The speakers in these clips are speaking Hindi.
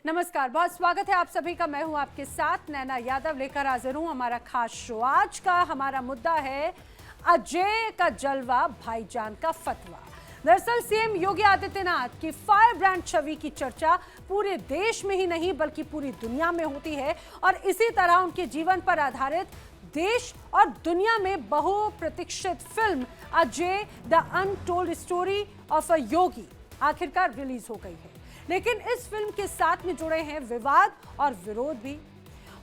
नमस्कार, बहुत स्वागत है आप सभी का। मैं हूं आपके साथ नैना यादव, लेकर हाजिर हूं हमारा खास शो। आज का हमारा मुद्दा है अजय का जलवा, भाईजान का फतवा। दरअसल सीएम योगी आदित्यनाथ की फायर ब्रांड छवि की चर्चा पूरे देश में ही नहीं बल्कि पूरी दुनिया में होती है और इसी तरह उनके जीवन पर आधारित देश और दुनिया में बहुप्रतीक्षित film Ajay the untold story of a Yogi आखिरकार रिलीज हो गई है। लेकिन इस फिल्म के साथ में जुड़े हैं विवाद और विरोध भी।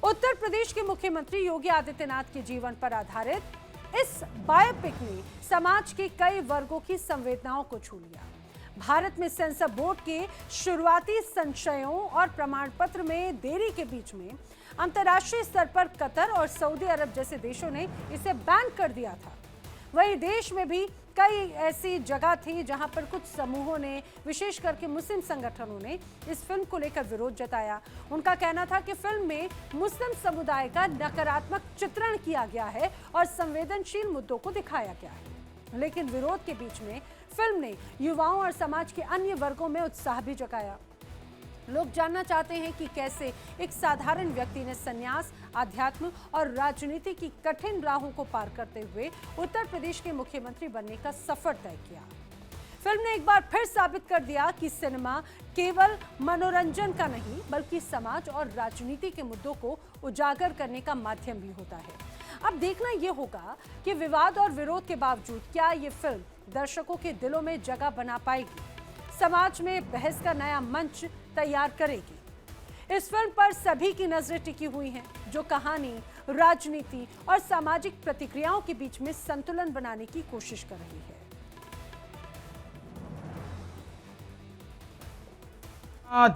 उत्तर प्रदेश के मुख्यमंत्री योगी आदित्यनाथ के जीवन पर आधारित इस बायोपिक ने समाज के कई वर्गों की संवेदनाओं को छू लिया। भारत में सेंसर बोर्ड के शुरुआती संशयों और प्रमाण पत्र में देरी के बीच में अंतर्राष्ट्रीय स्तर पर कतर और सऊदी अरब जैसे देशों ने इसे बैन कर दिया था। वहीं देश में भी कई ऐसी जगह थी जहां पर कुछ समूहों ने, विशेष करके मुस्लिम संगठनों ने, इस फिल्म को लेकर विरोध जताया। उनका कहना था कि फिल्म में मुस्लिम समुदाय का नकारात्मक चित्रण किया गया है और संवेदनशील मुद्दों को दिखाया गया है। लेकिन विरोध के बीच में फिल्म ने युवाओं और समाज के अन्य वर्गों में उत्साह भी जगाया। लोग जानना चाहते हैं कि कैसे एक साधारण व्यक्ति ने संन्यास, अध्यात्म और राजनीति की कठिन राहों को पार करते हुए उत्तर प्रदेश के मुख्यमंत्री बनने का सफर तय किया। फिल्म ने एक बार फिर साबित कर दिया कि सिनेमा केवल मनोरंजन का नहीं बल्कि समाज और राजनीति के मुद्दों को उजागर करने का माध्यम भी होता है। अब देखना यह होगा कि विवाद और विरोध के बावजूद क्या ये फिल्म दर्शकों के दिलों में जगह बना पाएगी, समाज में बहस का नया मंच तैयार करेगी। इस फिल्म पर सभी की नजरें टिकी हुई हैं, जो कहानी, राजनीति और सामाजिक प्रतिक्रियाओं के बीच में संतुलन बनाने की कोशिश कर रही है।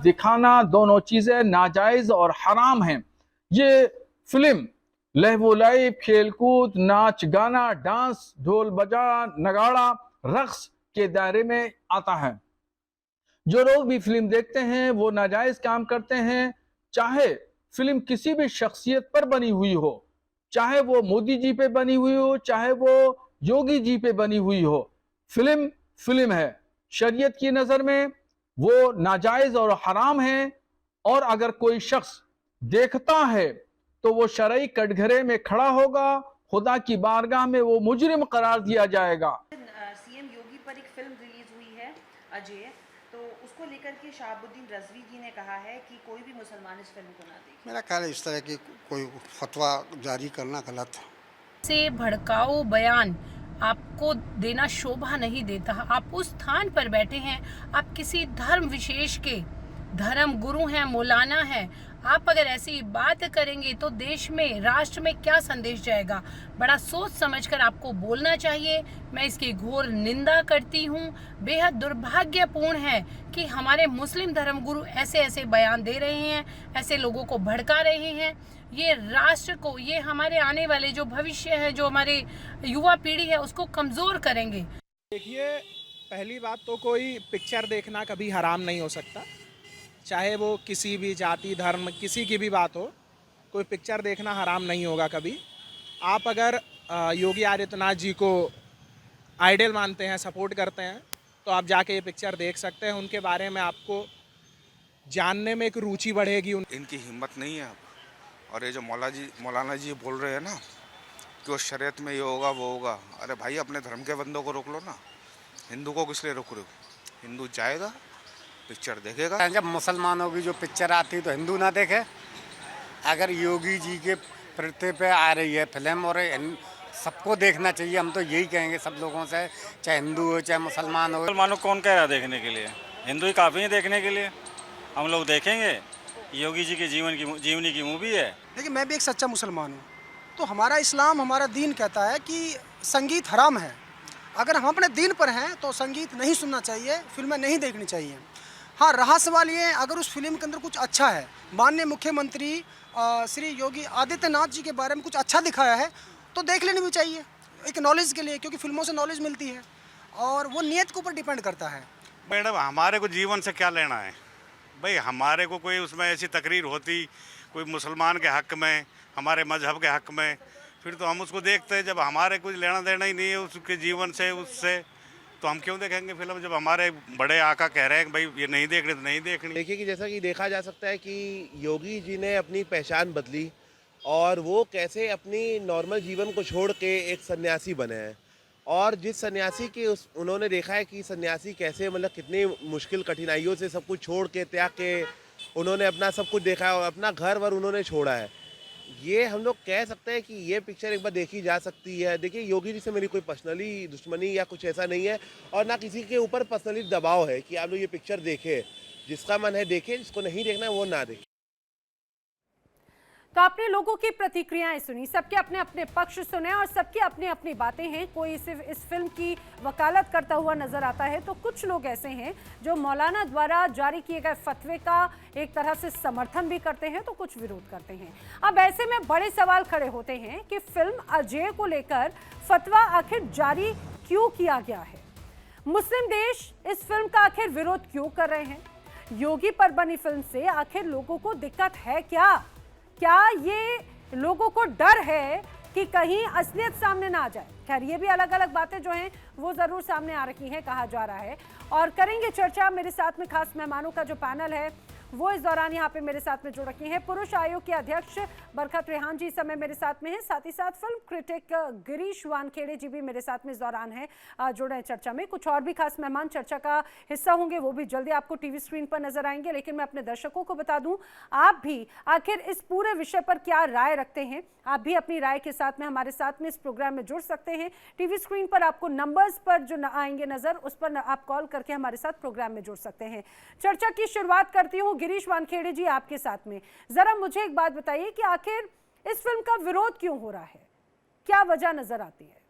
दिखाना दोनों चीजें नाजायज और हराम हैं। ये फिल्म लहवोलाई, खेलकूद, नाच गाना, डांस, ढोल बजा, नगाड़ा, रक्स के दायरे में आता है। जो लोग भी फिल्म देखते हैं वो नाजायज काम करते हैं, चाहे फिल्म किसी भी शख्सियत पर बनी हुई हो, चाहे वो मोदी जी पे बनी हुई हो, चाहे वो योगी जी पे बनी हुई हो। फिल्म फिल्म है, शरीयत की नजर में वो नाजायज और हराम है। और अगर कोई शख्स देखता है तो वो शरई कटघरे में खड़ा होगा, खुदा की बारगाह में वो मुजरिम करार दिया जाएगा। सीएम योगी पर एक फिल्म रिलीज हुई है अजय, तो उसको लेकर के शहाबुद्दीन रजवी जी ने कहा है कि कोई भी मुसलमान इस फिल्म को ना देखे। मेरा ख्याल है इस तरह की कोई फतवा जारी करना गलत है। से भड़काऊ बयान आपको देना शोभा नहीं देता। आप उस स्थान पर बैठे हैं, आप किसी धर्म विशेष के धर्म गुरु हैं, मौलाना हैं। आप अगर ऐसी बात करेंगे तो देश में, राष्ट्र में क्या संदेश जाएगा। बड़ा सोच समझकर आपको बोलना चाहिए। मैं इसकी घोर निंदा करती हूँ। बेहद दुर्भाग्यपूर्ण है कि हमारे मुस्लिम धर्मगुरु ऐसे ऐसे बयान दे रहे हैं, ऐसे लोगों को भड़का रहे हैं। ये राष्ट्र को, ये हमारे आने वाले जो भविष्य है, जो हमारे युवा पीढ़ी है, उसको कमज़ोर करेंगे। देखिए, पहली बात तो कोई पिक्चर देखना कभी हराम नहीं हो सकता, चाहे वो किसी भी जाति, धर्म, किसी की भी बात हो। कोई पिक्चर देखना हराम नहीं होगा कभी। आप अगर योगी आदित्यनाथ जी को आइडल मानते हैं, सपोर्ट करते हैं, तो आप जाके ये पिक्चर देख सकते हैं। उनके बारे में आपको जानने में एक रुचि बढ़ेगी। इनकी हिम्मत नहीं है। और ये जो मौलाना जी बोल रहे हैं ना कि वो शरीयत में ये होगा वो होगा, अरे भाई अपने धर्म के बंदों को रोक लो ना। हिंदू को किस लिए रोक रहे हो? हिंदू जाएगा, पिक्चर देखेगा। जब मुसलमानों की जो पिक्चर आती है तो हिंदू ना देखे। अगर योगी जी के प्रति पे आ रही है फिल्म और सबको देखना चाहिए, हम तो यही कहेंगे सब लोगों से, चाहे हिंदू हो चाहे मुसलमान हो। मुसलमानों को कौन कह रहा है देखने के लिए? हिंदू ही काफ़ी है देखने के लिए। हम लोग देखेंगे, योगी जी के जीवनी की मूवी है। देखिए, मैं भी एक सच्चा मुसलमान हूँ, तो हमारा इस्लाम, हमारा दीन कहता है कि संगीत हराम है। अगर हम अपने दीन पर हैं तो संगीत नहीं सुनना चाहिए, फिल्में नहीं देखनी चाहिए। हाँ, रहा सवाल ये, अगर उस फिल्म के अंदर कुछ अच्छा है, माननीय मुख्यमंत्री श्री योगी आदित्यनाथ जी के बारे में कुछ अच्छा दिखाया है, तो देख लेनी भी चाहिए, एक नॉलेज के लिए, क्योंकि फिल्मों से नॉलेज मिलती है और वो नियत के ऊपर डिपेंड करता है। मैडम, हमारे को जीवन से क्या लेना है भाई? हमारे को कोई उसमें ऐसी तकरीर होती कोई मुसलमान के हक़ में, हमारे मजहब के हक़ में, फिर तो हम उसको देखते हैं। जब हमारे कुछ लेना देना ही नहीं है उसके जीवन से, उससे, तो हम क्यों देखेंगे फिल्म जब हमारे बड़े आका कह रहे हैं कि भाई ये नहीं देखनी तो नहीं देखनी। देखिए कि जैसा कि देखा जा सकता है कि योगी जी ने अपनी पहचान बदली और वो कैसे अपनी नॉर्मल जीवन को छोड़ के एक सन्यासी बने हैं, और जिस सन्यासी के उन्होंने देखा है कि सन्यासी कैसे मतलब कितनी मुश्किल कठिनाइयों से सब कुछ छोड़ के त्याग के उन्होंने अपना सब कुछ देखा है और अपना घर वर उन्होंने छोड़ा है। ये हम लोग कह सकते हैं कि ये पिक्चर एक बार देखी जा सकती है। देखिए योगी जी से मेरी कोई पर्सनली दुश्मनी या कुछ ऐसा नहीं है और ना किसी के ऊपर पर्सनली दबाव है कि आप लोग ये पिक्चर देखें। जिसका मन है देखे, जिसको नहीं देखना है वो ना देखे। तो आपने लोगों की प्रतिक्रियाएं सुनी, सबके अपने अपने पक्ष सुने और सबकी अपनी अपनी बातें हैं। कोई सिर्फ इस फिल्म की वकालत करता हुआ नजर आता है, तो कुछ लोग ऐसे हैं जो मौलाना द्वारा जारी किए गए फतवे का एक तरह से समर्थन भी करते हैं तो कुछ विरोध करते हैं। अब ऐसे में बड़े सवाल खड़े होते हैं कि फिल्म अजय को लेकर फतवा आखिर जारी क्यों किया गया है? मुस्लिम देश इस फिल्म का आखिर विरोध क्यों कर रहे हैं? योगी पर बनी फिल्म से आखिर लोगों को दिक्कत है क्या? क्या ये लोगों को डर है कि कहीं असलियत सामने ना आ जाए? खैर, ये भी अलग अलग बातें जो हैं वो जरूर सामने आ रही हैं, कहा जा रहा है। और करेंगे चर्चा। मेरे साथ में खास मेहमानों का जो पैनल है वो इस दौरान यहाँ पे मेरे साथ में जुड़ रखी हैं। पुरुष आयोग के अध्यक्ष बरखत रेहान जी समय मेरे साथ में हैं, साथ ही साथ फिल्म क्रिटिक गिरीश वानखेड़े जी भी मेरे साथ में इस दौरान है जुड़े हैं चर्चा में। कुछ और भी खास मेहमान चर्चा का हिस्सा होंगे, वो भी जल्दी आपको टीवी स्क्रीन पर नजर आएंगे। लेकिन मैं अपने दर्शकों को बता दूं, आप भी आखिर इस पूरे विषय पर क्या राय रखते हैं? आप भी अपनी राय के साथ में हमारे साथ में इस प्रोग्राम में जुड़ सकते हैं। टीवी स्क्रीन पर आपको नंबर्स पर जो आएंगे नजर, उस पर आप कॉल करके हमारे साथ प्रोग्राम में जुड़ सकते हैं। चर्चा की शुरुआत करती हूँ गिरीश वानखेड़े जी आपके साथ में। जरा मुझे एक बात बताइए कि आखिर इस फिल्म का विरोध क्यों हो रहा है? क्या वजह नजर आती है?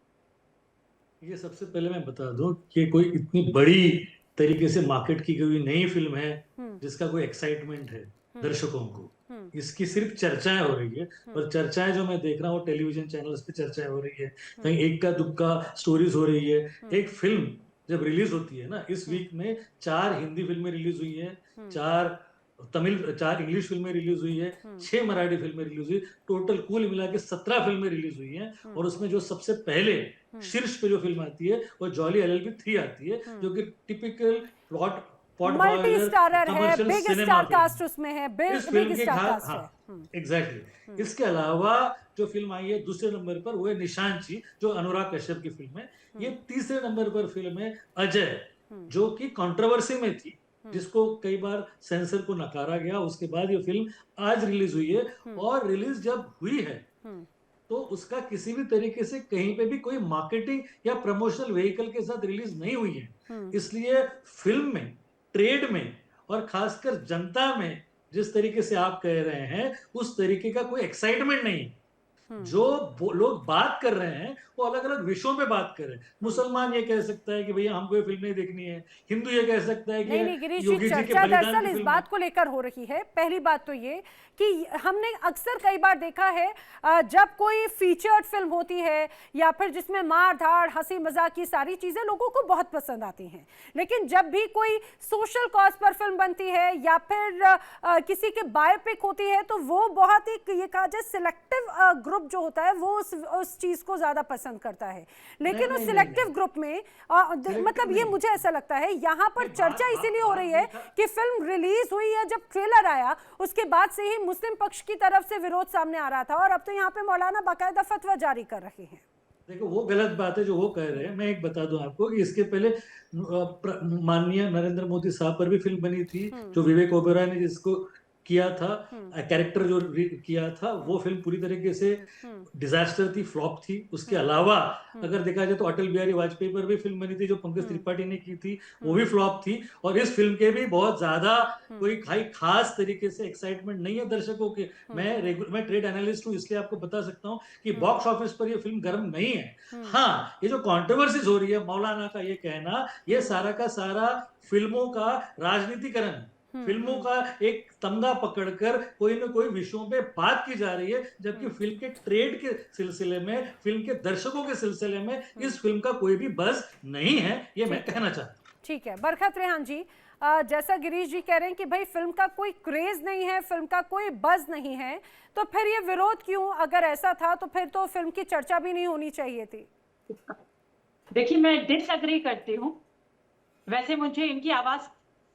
ये सबसे पहले मैं बता दूं कि कोई इतनी बड़ी तरीके से मार्केट की गई नई फिल्म है जिसका कोई एक्साइटमेंट है दर्शकों को। इसकी सिर्फ चर्चाएं हो रही है, और चर्चाएं जो मैं देख रहा हूँ टेलीविजन चैनल्स पे चर्चाएं हो रही है, कहीं एक का दुक्का स्टोरीज हो रही है। एक फिल्म जब रिलीज होती है ना, इस वीक में 4 हिंदी फिल्में रिलीज हुई है, 4 इंग्लिश फिल्में रिलीज हुई है, 6 मराठी फिल्में रिलीज हुई, टोटल कुल मिला के 17 फिल्में रिलीज हुई हैं। और उसमें जो सबसे पहले शीर्ष पे जो फिल्म आती है वो जॉली LLB 3 आती है, जो कि टिपिकल प्लॉट मल्टी स्टारर है, बिग स्टार कास्ट उसमें है, बिग स्टार कास्ट है। एग्जैक्टली। इसके अलावा जो फिल्म आई है दूसरे नंबर पर वो है निशांची, जो अनुराग कश्यप की फिल्म है। ये तीसरे नंबर पर फिल्म है अजय, जो कि कंट्रोवर्सी में थी, जिसको कई बार सेंसर को नकारा गया। उसके बाद ये फिल्म आज रिलीज हुई है, और रिलीज जब हुई है तो उसका किसी भी तरीके से कहीं पे भी कोई मार्केटिंग या प्रमोशनल व्हीकल के साथ रिलीज नहीं हुई है। इसलिए फिल्म में, ट्रेड में और खासकर जनता में जिस तरीके से आप कह रहे हैं उस तरीके का कोई एक्साइटमेंट नहीं। जो लोग बात कर रहे हैं वो अलग अलग विषयों पे बात कर रहे हैं। मुसलमान ये कह सकता है कि भैया हमको ये फिल्म नहीं देखनी है, हिंदू ये कह सकता है कि नहीं गिरीश जी, चर्चा दरअसल इस बात को लेकर हो रही है। पहली बात तो ये कि हमने अक्सर कई बार देखा है जब कोई फीचर्ड फिल्म होती है या फिर जिसमें मार धाड़ हंसी मजाक की सारी चीजें लोगों को बहुत पसंद आती हैं, लेकिन जब भी कोई सोशल कॉज पर फिल्म बनती है या फिर किसी के बायोपिक होती है तो वो बहुत ही ये कहा जाए सिलेक्टिव ग्रुप जो होता है वो उस चीज को ज्यादा पसंद करता है। लेकिन उस सिलेक्टिव ग्रुप में मतलब ये मुझे ऐसा लगता है यहाँ पर चर्चा इसीलिए हो रही है कि फिल्म रिलीज हुई है, जब ट्रेलर आया उसके बाद से ही मुस्लिम पक्ष की तरफ से विरोध सामने आ रहा था, और अब तो यहाँ पे मौलाना बाकायदा फतवा जारी कर रहे हैं। देखो वो गलत बात है जो वो कह रहे हैं। मैं एक बता दूं आपको कि इसके पहले माननीय नरेंद्र मोदी साहब पर भी फिल्म बनी थी, जो विवेक ओबेरॉय ने जिसको किया था, कैरेक्टर जो किया था, वो फिल्म पूरी तरीके से डिजास्टर थी, फ्लॉप थी। उसके अलावा अगर देखा जाए तो अटल बिहारी वाजपेयी पर भी फिल्म बनी थी जो पंकज त्रिपाठी ने की थी, वो भी फ्लॉप थी। और इस फिल्म के भी बहुत ज्यादा कोई खास तरीके से एक्साइटमेंट नहीं है दर्शकों के। मैं ट्रेड एनालिस्ट हूँ, इसलिए आपको बता सकता हूँ कि बॉक्स ऑफिस पर ये फिल्म गर्म नहीं है। हाँ, ये जो कॉन्ट्रोवर्सीज हो रही है, मौलाना का ये कहना, ये सारा का सारा फिल्मों का राजनीतिकरण है। फिल्मों का एक तंगा पकड़कर कोई ना कोई विषयों पे बात की जा रही है, जबकि फिल्म के ट्रेड के सिलसिले में, फिल्म के दर्शकों के सिलसिले में इस फिल्म का कोई भी बज़ नहीं है, ये मैं कहना चाहता हूँ। ठीक है बरखत रेहान जी, जैसा गिरीश जी कह रहे हैं कि भाई फिल्म का कोई क्रेज नहीं है, फिल्म का कोई बज़ नहीं है, तो फिर ये विरोध क्यों? अगर ऐसा था तो फिर तो फिल्म की चर्चा भी नहीं होनी चाहिए थी। देखिए मैं डिसएग्री करती हूँ। वैसे मुझे इनकी आवाज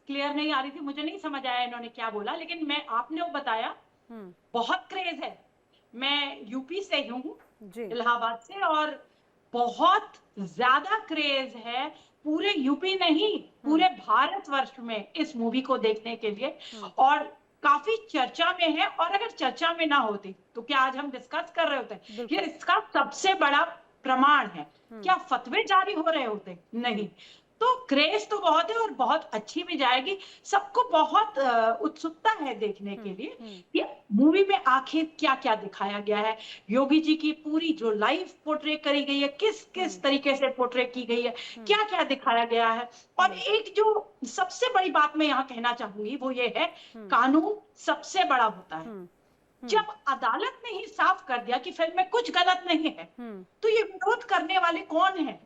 क्लियर नहीं आ रही थी, मुझे नहीं समझ आया इन्होंने क्या बोला, लेकिन मैं आपने वो बताया बहुत क्रेज है। मैं यूपी से हूँ, इलाहाबाद से, और बहुत ज्यादा क्रेज है पूरे यूपी नहीं पूरे भारतवर्ष में इस मूवी को देखने के लिए, और काफी चर्चा में है। और अगर चर्चा में ना होती तो क्या आज हम डिस्कस कर रहे होते? ये इसका सबसे बड़ा प्रमाण है। क्या फतवे जारी हो रहे होते? नहीं। तो क्रेज तो बहुत है और बहुत अच्छी भी जाएगी। सबको बहुत उत्सुकता है देखने के लिए कि मूवी में आखिर क्या क्या दिखाया गया है। योगी जी की पूरी जो लाइफ पोर्ट्रे करी गई है, किस किस तरीके से पोर्ट्रे की गई है, क्या क्या दिखाया गया है। और एक जो सबसे बड़ी बात मैं यहाँ कहना चाहूंगी वो ये है, कानून सबसे बड़ा होता है। जब अदालत ने ही साफ कर दिया कि फिल्म में कुछ गलत नहीं है, तो ये विरोध करने वाले कौन है?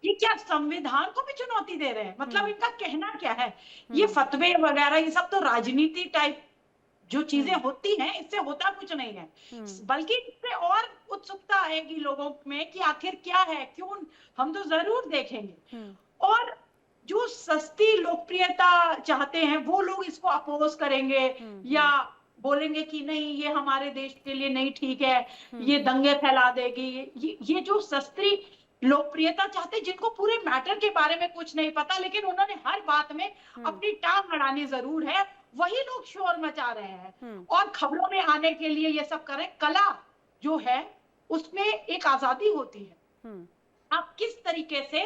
ये क्या संविधान को भी चुनौती दे रहे हैं? मतलब इनका कहना क्या है? ये फतवे वगैरह ये सब तो राजनीति टाइप जो चीजें होती हैं, इससे होता कुछ नहीं है। बल्कि इससे और उत्सुकता आएगी लोगों में कि आखिर क्या है, क्यों। हम तो जरूर देखेंगे। और जो सस्ती लोकप्रियता चाहते हैं वो लोग इसको अपोज करेंगे या बोलेंगे कि नहीं ये हमारे देश के लिए नहीं ठीक है, ये दंगे फैला देगी। ये जो सस्ती लोकप्रियता चाहते, जिनको पूरे मैटर के बारे में कुछ नहीं पता, लेकिन उन्होंने हर बात में अपनी टांग अड़ानी जरूर है, वही लोग शोर मचा रहे हैं और खबरों में आने के लिए ये सब कर रहे हैं। कला जो है उसमें एक आजादी होती है। आप किस तरीके से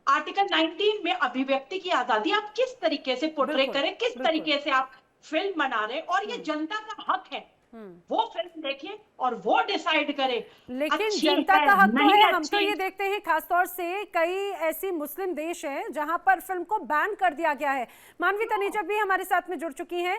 आर्टिकल 19 में अभिव्यक्ति की आजादी आप किस तरीके से पोर्ट्रे करें, किस तरीके से आप फिल्म बना रहे, और ये जनता का हक है। वो फिल्म देखिए और वो डिसाइड करे। लेकिन जनता का हक तो है। हम तो ये देखते हैं खासतौर से कई ऐसी मुस्लिम देश हैं जहां पर फिल्म को बैन कर दिया गया है। मानवी तनेजा भी हमारे साथ में जुड़ चुकी हैं,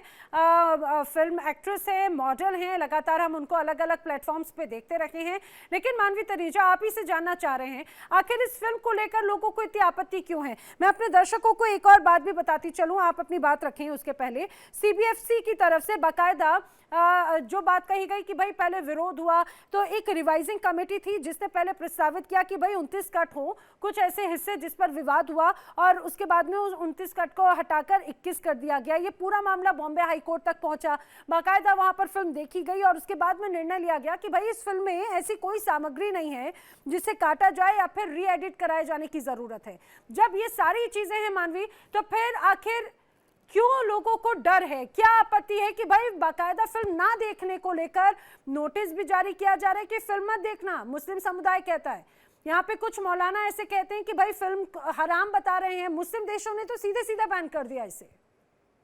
फिल्म एक्ट्रेस है, मॉडल हैं, लगातार हम उनको अलग अलग प्लेटफॉर्म्स पे देखते रहे हैं। लेकिन मानवी तनेजा, आप ही से जानना चाह रहे हैं आखिर इस फिल्म को लेकर लोगों को इतनी आपत्ति क्यों है? मैं अपने दर्शकों को एक और बात भी बताती चलूँ, आप अपनी बात रखें उसके पहले। CBFC की तरफ से बाकायदा जो बात कही गई कि भाई पहले विरोध हुआ तो एक रिवाइजिंग कमेटी थी जिसने पहले प्रस्तावित किया कि भाई 29 कट हो, कुछ ऐसे हिस्से जिस पर विवाद हुआ और उसके बाद में उस 29 कट को हटाकर 21 कर दिया गया। ये पूरा मामला बॉम्बे हाई कोर्ट तक पहुंचा, बाकायदा वहां पर फिल्म देखी गई और उसके बाद में निर्णय लिया गया कि भाई इस फिल्म में ऐसी कोई सामग्री नहीं है जिसे काटा जाए या फिर री एडिट कराए जाने की जरूरत है। जब ये सारी चीजें हैं मानवी, तो फिर आखिर क्यों लोगों को डर है? क्या आपत्ति है कि भाई बाकायदा फिल्म ना देखने को लेकर नोटिस भी जारी किया जा रहा है कि फिल्म मत देखना? मुस्लिम समुदाय कहता है, यहाँ पे कुछ मौलाना ऐसे कहते हैं कि भाई फिल्म हराम बता रहे हैं। मुस्लिम देशों ने तो सीधे सीधे बैन कर दिया इसे।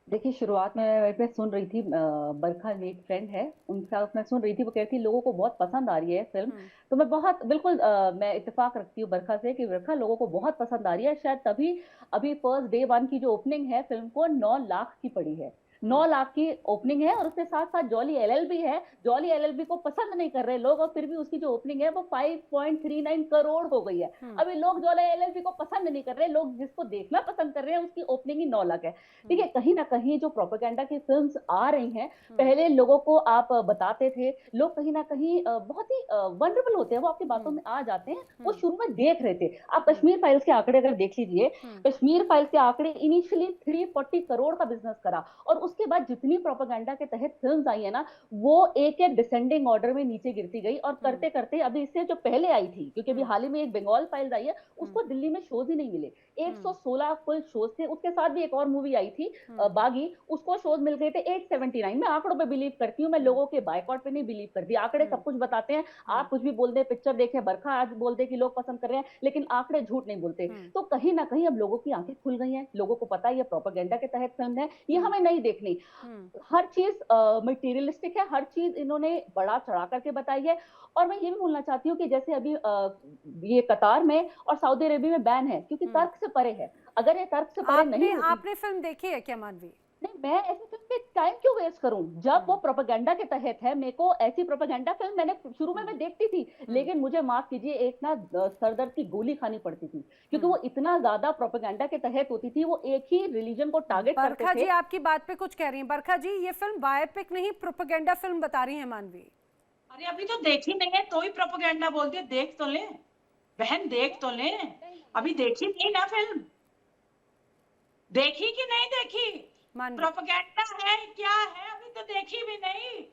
देखिए, शुरुआत में मैं सुन रही थी, बरखा मेरी एक फ्रेंड है, उनसे मैं सुन रही थी, वो कहती लोगों को बहुत पसंद आ रही है फिल्म। तो मैं बहुत बिल्कुल मैं इत्तेफाक रखती हूँ बरखा से कि बरखा लोगों को बहुत पसंद आ रही है। शायद तभी अभी फर्स्ट डे 1 की जो ओपनिंग है फिल्म को 9 लाख की पड़ी है। 9 लाख की ओपनिंग है और उसके साथ साथ जॉली LLB है। जॉली LLB को पसंद नहीं कर रहे लोग और फिर भी उसकी जो ओपनिंग है वो 5.39 करोड़ हो गई है। अभी लोग जॉली LLB को पसंद नहीं कर रहे, लोग जिसको देखना पसंद कर रहे हैं उसकी ओपनिंग ही 9 लाख है। देखिए, कहीं ना कहीं जो प्रोपेगेंडा की फिल्म्स आ रही हैं, पहले लोगों को आप बताते थे, लोग कहीं ना कहीं बहुत ही वनरेबल होते हैं, वो आपकी बातों में आ जाते हैं, वो शुरू में देख रहे थे। आप कश्मीर फाइल्स के आंकड़े अगर देख लीजिए, कश्मीर फाइल्स के आंकड़े इनिशियली 340 करोड़ का बिजनेस करा और उसके बाद जितनी प्रोपेगेंडा के तहत फिल्म्स आई है ना, वो एक एक डिसेंडिंग ऑर्डर में नीचे गिरती गई और करते करते अभी इससे जो पहले आई थी, क्योंकि अभी हाल ही में एक बंगाल फाइल्स आई है, उसको दिल्ली में शोज ही नहीं मिले। 116 फुल शोज थे। उसके साथ भी एक और मूवी आई थी बागी, उसको शोज मिल गए थे 879। मैं आंकड़ों पे बिलीव करती हूँ, मैं लोगों के बायकॉट पे नहीं बिलीव करती। आंकड़े सब कुछ बताते हैं। आप कुछ भी बोल दे, पिक्चर देखे, बरखा आज बोल दे कि लोग पसंद कर रहे हैं, लेकिन आंकड़े झूठ नहीं बोलते। तो कहीं ना कहीं अब लोगों की आंखें खुल गई हैं, लोगों को पता है ये प्रोपेगेंडा के तहत फिल्म है, ये हमें नहीं देखनी। हर चीज मटेरियलिस्टिक है, हर चीज इन्होंने बड़ा चढ़ा करके बताई है। और मैं ये भी बोलना चाहती हूँ कि जैसे अभी ये कतार में और सऊदी अरेबिया में बैन है क्योंकि तर्क से परे है। अगर ये तर्क से परे नहीं होती, आपने फिल्म देखी है क्या मानवी? नहीं, मैं ऐसी फिल्म पे टाइम क्यों वेस्ट करूं जब वो प्रोपेगेंडा के तहत है। मेरे को ऐसी प्रोपेगेंडा फिल्म मैंने शुरू में मैं देखती थी, लेकिन मुझे माफ कीजिए एक ना सरदर्द की गोली खानी पड़ती थी क्योंकि वो इतना ज्यादा प्रोपेगेंडा के तहत होती थी। वो एक ही रिलीजन को टारगेट करते थे। बरखा जी आपकी बात पे कुछ कह रही हैं। बरखा जी, ये फिल्म बायोपिक नहीं प्रोपेगेंडा फिल्म बता रही है मानवी। अरे अभी तो देखी नहीं है तो ही प्रोपेगेंडा बोलती है। देख तो ले बहन, देख तो ले, अभी देखी नहीं ना फिल्म। देखी कि नहीं देखी, प्रोपेगेंडा है क्या है, अभी तो देखी भी नहीं।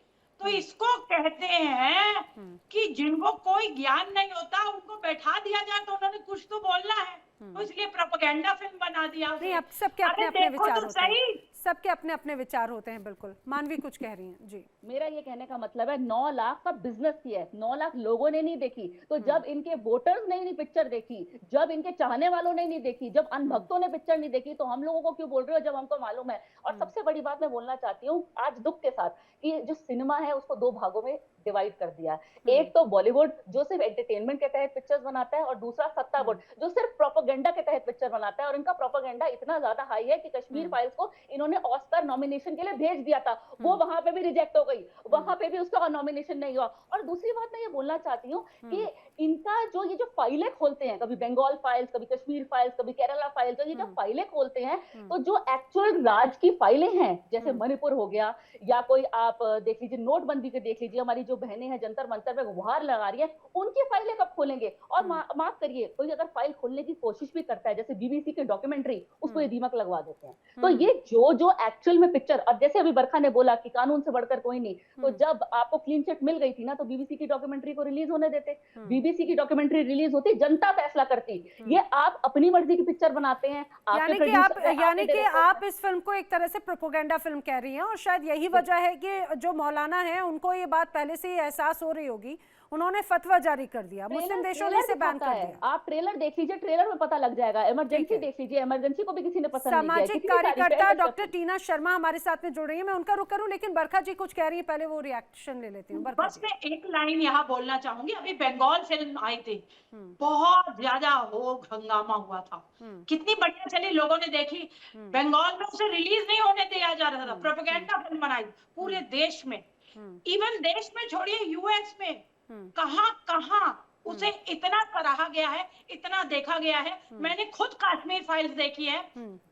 तो इसको कहते हैं कि जिनको कोई ज्ञान नहीं होता उनको बैठा दिया जाए तो उन्होंने कुछ तो बोलना है, तो इसलिए प्रोपेगेंडा फिल्म बना दिया। नहीं, अब सबके अपने अपने विचार तो होते हैं, सही, सबके अपने अपने विचार होते हैं। बिल्कुल, मानवी कुछ कह रही हैं जी। मेरा ये कहने का मतलब है 9 लाख का बिजनेस किया है, 9 लाख लोगों ने नहीं देखी, तो जब इनके वोटर्स ने नहीं पिक्चर देखी, जब इनके चाहने वालों ने नहीं देखी, जब अनभक्तों ने पिक्चर नहीं देखी, तो हम लोगों को क्यों बोल रहे हो जब हमको मालूम है। और सबसे बड़ी बात मैं बोलना चाहती हूँ आज दुख के साथ कि जो सिनेमा है उसको 2 भागों में डिवाइड कर दिया है। एक तो बॉलीवुड जो सिर्फ एंटरटेनमेंट के तहत पिक्चर्स बनाता है, और दूसरा सत्तावुड जो सिर्फ प्रोपेगेंडा के तहत पिक्चर बनाता है। और इनका प्रोपेगेंडा इतना ज्यादा हाई है कि कश्मीर फाइल्स को इन्होंने ऑस्कर नॉमिनेशन के लिए भेज दिया था, वो वहां पे भी रिजेक्ट हो गई, वहां पे भी उसका नॉमिनेशन नहीं हुआ। और दूसरी बात मैं ये बोलना चाहती हूँ कि इनका जो ये जो फाइलें खोलते हैं, कभी बंगाल फाइल्स, कभी कश्मीर फाइल्स, कभी केरला फाइल्स, तो ये जो फाइलें खोलते हैं तो जो एक्चुअल राज की फाइलें हैं, जैसे मणिपुर हो गया, या कोई आप देख लीजिए नोटबंदी के देख लीजिए, हमारी जो बहनें हैं जंतर मंतर पे गुहार लगा रही है, उनकी फाइलें कब खोलेंगे। और माफ करिए, कोई अगर फाइल खोलने की कोशिश भी करता है, जैसे बीबीसी की डॉक्यूमेंट्री, उसको ये दीमक लगवा देते हैं। तो ये जो एक्चुअल में पिक्चर, अब जैसे अभी बरखा ने बोला कि कानून से बढ़कर कोई नहीं, तो जब आपको क्लीन चिट मिल गई थी ना, तो बीबीसी की डॉक्यूमेंट्री को रिलीज होने देते। बीबीसी की डॉक्यूमेंट्री रिलीज होती, जनता फैसला करती। ये आप अपनी मर्जी की पिक्चर बनाते हैं, यानी कि आप इस फिल्म को एक तरह से प्रोपेगेंडा फिल्म कह रही हैं, और शायद यही वजह है कि जो मौलाना है उनको ये बात पहले से ही एहसास हो रही होगी, उन्होंने फतवा जारी कर दिया, मुस्लिम देशों ने इसे बैन कर दिया। आप ट्रेलर देख लीजिए, ट्रेलर में पता लग जाएगा। इमरजेंसी देख लीजिए, इमरजेंसी को भी किसी ने पसंद नहीं किया। सामाजिक कार्यकर्ता डॉक्टर टीना शर्मा हमारे साथ में जुड़ रही है, मैं उनका रुख करूं, लेकिन बरखा जी कुछ कह रही है, पहले वो रिएक्शन ले लेती हूँ। बस मैं एक लाइन यहाँ बोलना चाहूंगी, अभी बंगाल फिल्म आई थी, बहुत ज्यादा हंगामा हुआ था, कितनी बढ़िया चली, लोगों ने देखी। बंगाल में उसे रिलीज नहीं होने दिया जा रहा था, प्रोपेगेंडा फिल्म बनाई पूरे देश में, इवन देश में छोड़िए यूएस में, कहां उसे इतना सराहा गया है, इतना देखा गया है। मैंने खुद कश्मीर फाइल्स देखी है,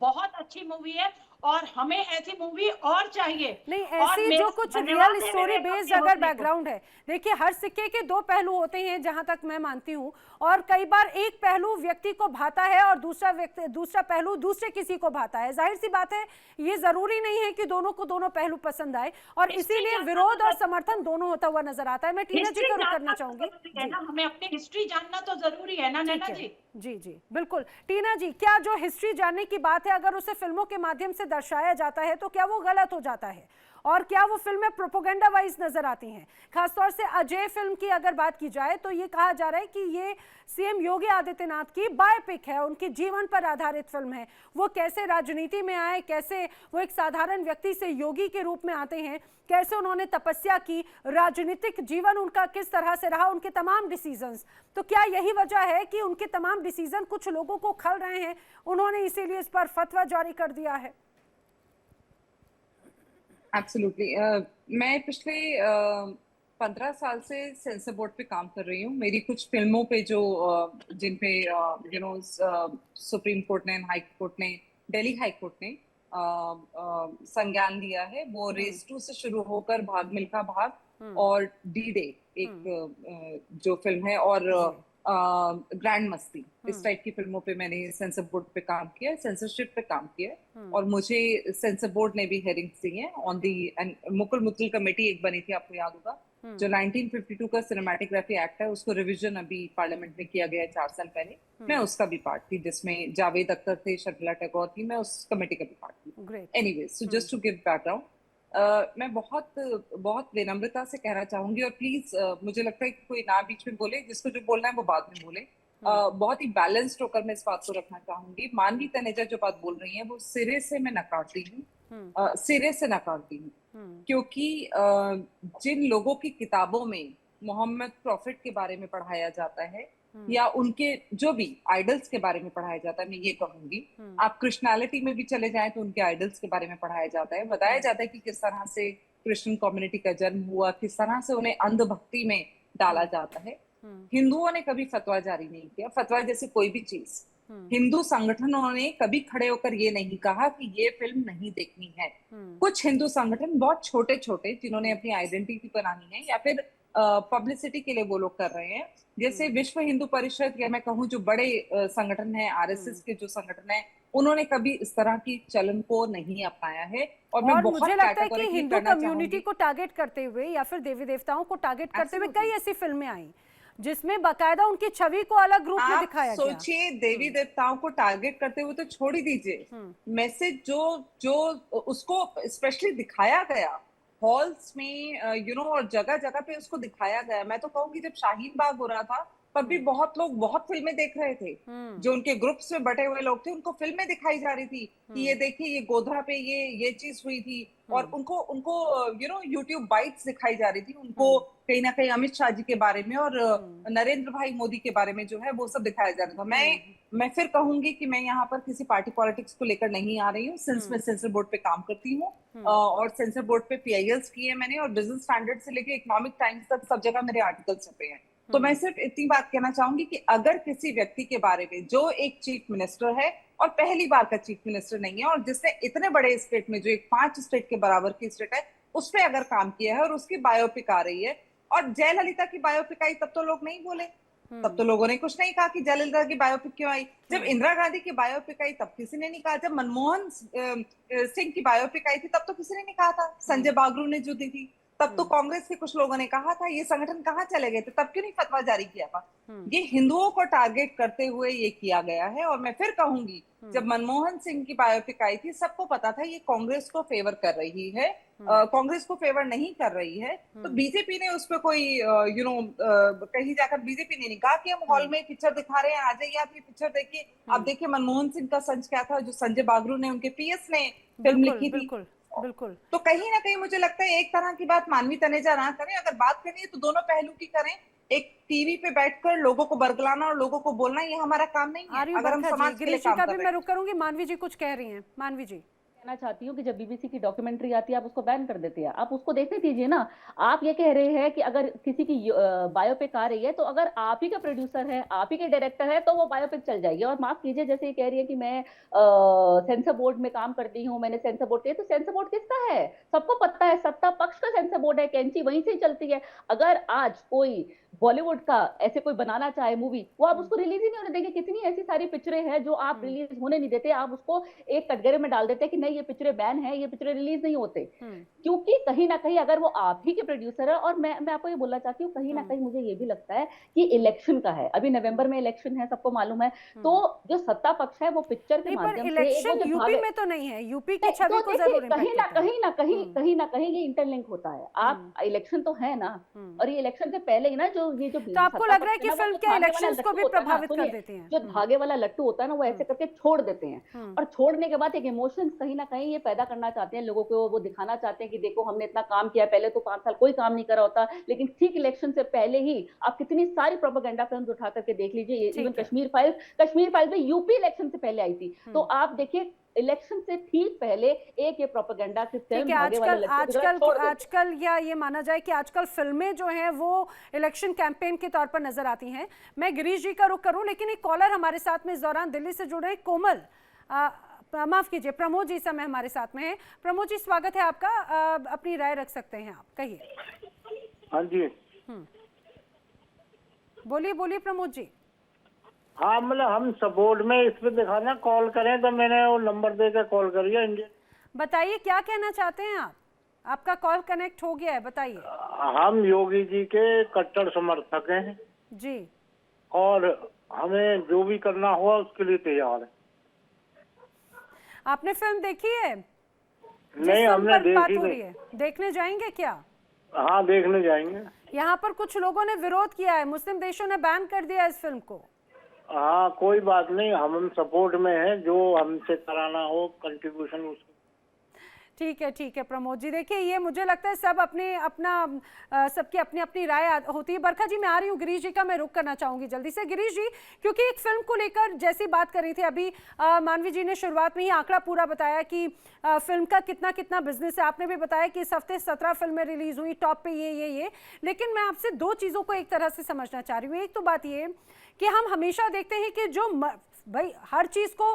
बहुत अच्छी मूवी है, और हमें ऐसी मूवी और चाहिए। नहीं, ऐसी जो कुछ रियल स्टोरी बेस्ड अगर बैकग्राउंड है, देखिए हर सिक्के के 2 पहलू होते हैं जहां तक मैं मानती हूं, और कई बार एक पहलू व्यक्ति को भाता है और दूसरा पहलू दूसरे किसी को भाता है। जाहिर सी बात है, ये जरूरी नहीं है कि दोनों को दोनों पहलू पसंद आए, और इसीलिए विरोध और समर्थन दोनों होता हुआ नजर आता है। मैं टीना जी को रुख करना चाहूंगी। हमें अपनी हिस्ट्री जानना तो जरूरी है ना नैना जी। जी बिल्कुल। टीना जी, क्या जो हिस्ट्री जानने की बात है, अगर उसे फिल्मों के माध्यम से दर्शाया जाता है तो क्या वो गलत हो जाता है, और क्या वो फिल्में प्रोपेगेंडा वाइज नजर आती हैं? खासतौर से अजय फिल्म की अगर बात की जाए तो ये कहा जा रहा है कि ये सीएम योगी आदित्यनाथ की बायोपिक है, उनके जीवन पर आधारित फिल्म है। वो कैसे राजनीति में आए, कैसे वो एक साधारण व्यक्ति से योगी के रूप में आते हैं, कैसे उन्होंने तपस्या की, राजनीतिक जीवन उनका किस तरह से रहा, उनके तमाम डिसीजंस। तो क्या यही वजह है कि उनके तमाम डिसीजन कुछ लोगों को खल रहे हैं, उन्होंने इसीलिए इस पर फतवा जारी कर दिया है? एब्सोल्युटली। मैं पिछले 15 साल से सेंसर बोर्ड पे काम कर रही हूँ। मेरी कुछ फिल्मों पे जो जिन पे सुप्रीम कोर्ट ने, हाई कोर्ट ने, दिल्ली हाई कोर्ट ने संज्ञान लिया है, वो रेस 2 से शुरू होकर भाग मिल्खा भाग और डी डे एक जो फिल्म है, और ग्रैंड मस्ती, इस टाइप की फिल्मों पे मैंने सेंसर बोर्ड पे काम किया, सेंसरशिप पे काम किया, और मुझे सेंसर बोर्ड ने भी हेयरिंग्स दी हैं on the. Mukul Muthoot committee एक बनी थी, आपको याद होगा, जो 1952 का सिनेमैटोग्राफी एक्ट है, उसको रिवीजन अभी पार्लियामेंट में किया गया है 4 साल पहले। मैं उसका भी पार्ट थी, जिसमें जावेद अख्तर थे, शर्मिला टैगोर थी, मैं उस कमेटी का भी पार्ट थी। Anyways, so just to give background, मैं बहुत विनम्रता से कहना चाहूंगी, और प्लीज मुझे लगता है कि कोई ना बीच में बोले, जिसको जो बोलना है वो बाद में बोले। बहुत ही बैलेंस्ड होकर मैं इस बात को रखना चाहूंगी। मानवी तनेजा जो बात बोल रही है वो सिरे से मैं नकारती हूँ, सिरे से नकारती हूँ, क्योंकि जिन लोगों की किताबों में मोहम्मद प्रॉफिट के बारे में पढ़ाया जाता है, या उनके जो भी आइडल्स के बारे में पढ़ाया जाता है, मैं ये कहूंगी, आप कृष्णालिटी में भी चले जाएं तो उनके आइडल्स के बारे में पढ़ाया जाता है, बताया जाता है कि किस तरह से क्रिश्चियन कम्युनिटी का जन्म हुआ, किस तरह से उन्हें अंधभक्ति में डाला जाता है। हिंदुओं ने कभी फतवा जारी नहीं किया, फतवा जैसे कोई भी चीज। हिंदू संगठनों ने कभी खड़े होकर ये नहीं कहा कि ये फिल्म नहीं देखनी है। कुछ हिंदू संगठन बहुत छोटे छोटे, जिन्होंने अपनी आइडेंटिटी बनानी है, या फिर पब्लिसिटी के लिए वो लोग कर रहे हैं, जैसे विश्व हिंदू परिषद, या मैं कहूँ जो बड़े संगठन है, आरएसएस के जो संगठन है, उन्होंने कभी इस तरह की चलन को नहीं अपनाया है। और मैं बहुत मुझे लगता है कि कैटेगोरिकली हिंदू करना कम्युनिटी चाहूंगी। को टारगेट करते हुए या फिर देवी देवताओं को टारगेट करते हुए कई ऐसी फिल्में आई जिसमें बाकायदा उनकी छवि को अलग रूप में दिखाया गया। सोचिए, देवी देवताओं को टारगेट करते हुए तो छोड़ ही दीजिए, मैसेज जो उसको स्पेशली दिखाया गया हॉल्स में, और जगह जगह पे उसको दिखाया गया। मैं तो कहूंगी जब शाहीन बाग हो रहा था तब भी बहुत लोग बहुत फिल्में देख रहे थे। जो उनके ग्रुप्स में बटे हुए लोग थे उनको फिल्में दिखाई जा रही थी कि ये देखिए ये गोधरा पे ये चीज हुई थी, और उनको यूट्यूब बाइट्स दिखाई जा रही थी उनको, कहीं ना कहीं अमित शाह जी के बारे में और नरेंद्र भाई मोदी के बारे में जो है वो सब दिखाया जा रहा था। मैं फिर कहूंगी कि मैं यहाँ पर किसी पार्टी पॉलिटिक्स को लेकर नहीं आ रही हूँ, सिंस मैं सेंसर बोर्ड पे काम करती हूँ और सेंसर बोर्ड पे PILs किए मैंने, और बिजनेस स्टैंडर्ड से लेकर इकोनॉमिक टाइम्स तक सब जगह मेरे आर्टिकल्स छपे हैं। तो मैं सिर्फ इतनी बात कहना चाहूंगी कि अगर किसी व्यक्ति के बारे में जो एक चीफ मिनिस्टर है और पहली बार का चीफ मिनिस्टर नहीं है, और जिसने इतने बड़े स्टेट में जो एक 5 स्टेट के बराबर की स्टेट है उस पर अगर काम किया है और उसकी बायोपिक आ रही है, और जयललिता की बायोपिक आई तब तो लोग नहीं बोले, तब तो लोगों ने कुछ नहीं कहा कि जयललिता की बायोपिक क्यों आई। जब इंदिरा गांधी की बायोपिक आई तब किसी ने नहीं कहा। जब मनमोहन सिंह की बायोपिक आई थी तब तो किसी ने नहीं कहा था। संजय बागरू ने जो दी थी तब तो कांग्रेस के कुछ लोगों ने कहा था। ये संगठन कहाँ चले गए थे, तब क्यों नहीं फतवा जारी किया था। ये हिंदुओं को टारगेट करते हुए ये किया गया है। और मैं फिर कहूंगी, जब मनमोहन सिंह की बायोपिक आई थी सबको पता था ये कांग्रेस को फेवर कर रही है, कांग्रेस को फेवर नहीं कर रही है। तो बीजेपी ने उस पर कोई कहीं जाकर बीजेपी ने नहीं कहा कि हम हॉल में पिक्चर दिखा रहे हैं, आ जाइए आप ये पिक्चर देखिए। आप देखिए मनमोहन सिंह का संच क्या था, जो संजय बागरू ने उनके PS ने फिल्म लिखी थी। बिल्कुल। तो कहीं ना कहीं मुझे लगता है एक तरह की बात मानवी तनेजा ना करें, अगर बात करनी है तो दोनों पहलू की करें। एक टीवी पे बैठकर लोगों को बरगलाना और लोगों को बोलना ये हमारा काम नहीं है। अगर हम समाज के लिए काम कर रहे हैं। मैं रुक करूंगी, मानवी जी कुछ कह रही हैं। मानवी जी, कहना चाहती हूँ कि जब BBC की डॉक्यूमेंट्री आती है आप उसको बैन कर देते हैं, आप उसको देखने दीजिए ना। आप ये कह रहे हैं कि अगर किसी की बायोपिक आ रही है तो अगर आप ही का प्रोड्यूसर है, आप ही के डायरेक्टर है तो वो बायोपिक चल जाएगी। और माफ कीजिए, जैसे ये कह रही है कि मैं सेंसर बोर्ड में काम करती हूँ, मैंने सेंसर बोर्ड किया, तो सेंसर बोर्ड किसका है? सबको पता है, सत्ता पक्ष का सेंसर बोर्ड है, कैंची वहीं से ही चलती है। अगर आज कोई बॉलीवुड का ऐसे कोई बनाना चाहे मूवी, वो आप उसको रिलीज ही नहीं होने देंगे। कितनी ऐसी सारी पिक्चरें हैं जो आप रिलीज होने नहीं देते, आप उसको एक कटघरे में डाल देते हैं कि नहीं ये पिक्चरें बैन है, ये पिक्चरें रिलीज नहीं होते। क्योंकि कहीं ना कहीं अगर वो आप ही के प्रोड्यूसर है, और मैं आपको ये बोलना चाहती हूँ, कहीं ना कहीं मुझे ये भी लगता है कि इलेक्शन का है, अभी नवंबर में इलेक्शन है, सबको मालूम है। तो जो सत्ता पक्ष है वो पिक्चर के माध्यम से इलेक्शन यूपी में तो नहीं है, यूपी की छवि को जरूर कहीं ना कहीं ये इंटरलिंक होता है। आप इलेक्शन तो है ना, और ये इलेक्शन से पहले ही ना जो तो आपको लग रहा है कि फिल्म के इलेक्शंस को भी प्रभावित कर देते हैं। जो धागे वाला लट्टू होता है ना, वो ऐसे करके छोड़ देते हैं, और छोड़ने के बाद एक इमोशंस कहीं ना कहीं ये पैदा करना चाहते हैं लोगों को। वो दिखाना चाहते हैं कि देखो हमने इतना काम किया, पहले तो 5 साल कोई काम नहीं करा होता, लेकिन ठीक इलेक्शन से पहले ही आप कितनी सारी प्रोपेगेंडा फिल्म्स उठा करके देख लीजिए। इवन कश्मीर फाइल्स में यूपी इलेक्शन से पहले आई थी। तो आप देखिए इलेक्शन से ठीक पहले एक ये प्रोपेगेंडा की फिल्म आजकल या ये माना जाए कि आजकल फिल्में जो हैं वो इलेक्शन कैंपेन के तौर पर नजर आती हैं। मैं गिरीश जी का रुख करूं, लेकिन एक कॉलर हमारे साथ में इस दौरान दिल्ली से जुड़े कोमल, माफ कीजिए प्रमोद जी इस समय हमारे साथ में है। प्रमोद जी स्वागत है आपका, अपनी राय रख सकते हैं आप, कहिए। हाँ जी, बोलिए प्रमोद जी। हाँ, मतलब हम सपोर्ट में इस पे दिखाना कॉल करें तो मैंने वो नंबर देकर कॉल करिए। बताइए क्या कहना चाहते हैं आप, आपका कॉल कनेक्ट हो गया है, बताइए। हम योगी जी के कट्टर समर्थक हैं जी, और हमें जो भी करना हुआ उसके लिए तैयार है। आपने फिल्म देखी है? नहीं, हमने देखी नहीं। देखने जाएंगे क्या? हाँ, देखने जाएंगे। यहाँ पर कुछ लोगों ने विरोध किया है, मुस्लिम देशों ने बैन कर दिया इस फिल्म को। हाँ, कोई बात नहीं, हम सपोर्ट में हैं, जो हमसे कराना हो कंट्रीब्यूशन उसको। ठीक है प्रमोद जी। देखिए ये मुझे लगता है सब सबकी अपनी अपनी राय होती है। बरखा जी मैं आ रही हूँ, गिरीश जी का मैं रुख करना चाहूंगी जल्दी से। गिरीश जी, क्योंकि एक फिल्म को लेकर जैसी बात कर रही थी अभी मानवी जी ने शुरुआत में ही आंकड़ा पूरा बताया कि फिल्म का कितना बिजनेस है। आपने भी बताया कि इस हफ्ते 17 फिल्में रिलीज हुई, टॉप पे ये। लेकिन मैं आपसे 2 चीज़ों को एक तरह से समझना चाह रही हूँ। एक तो बात ये कि हम हमेशा देखते हैं कि जो भाई हर चीज़ को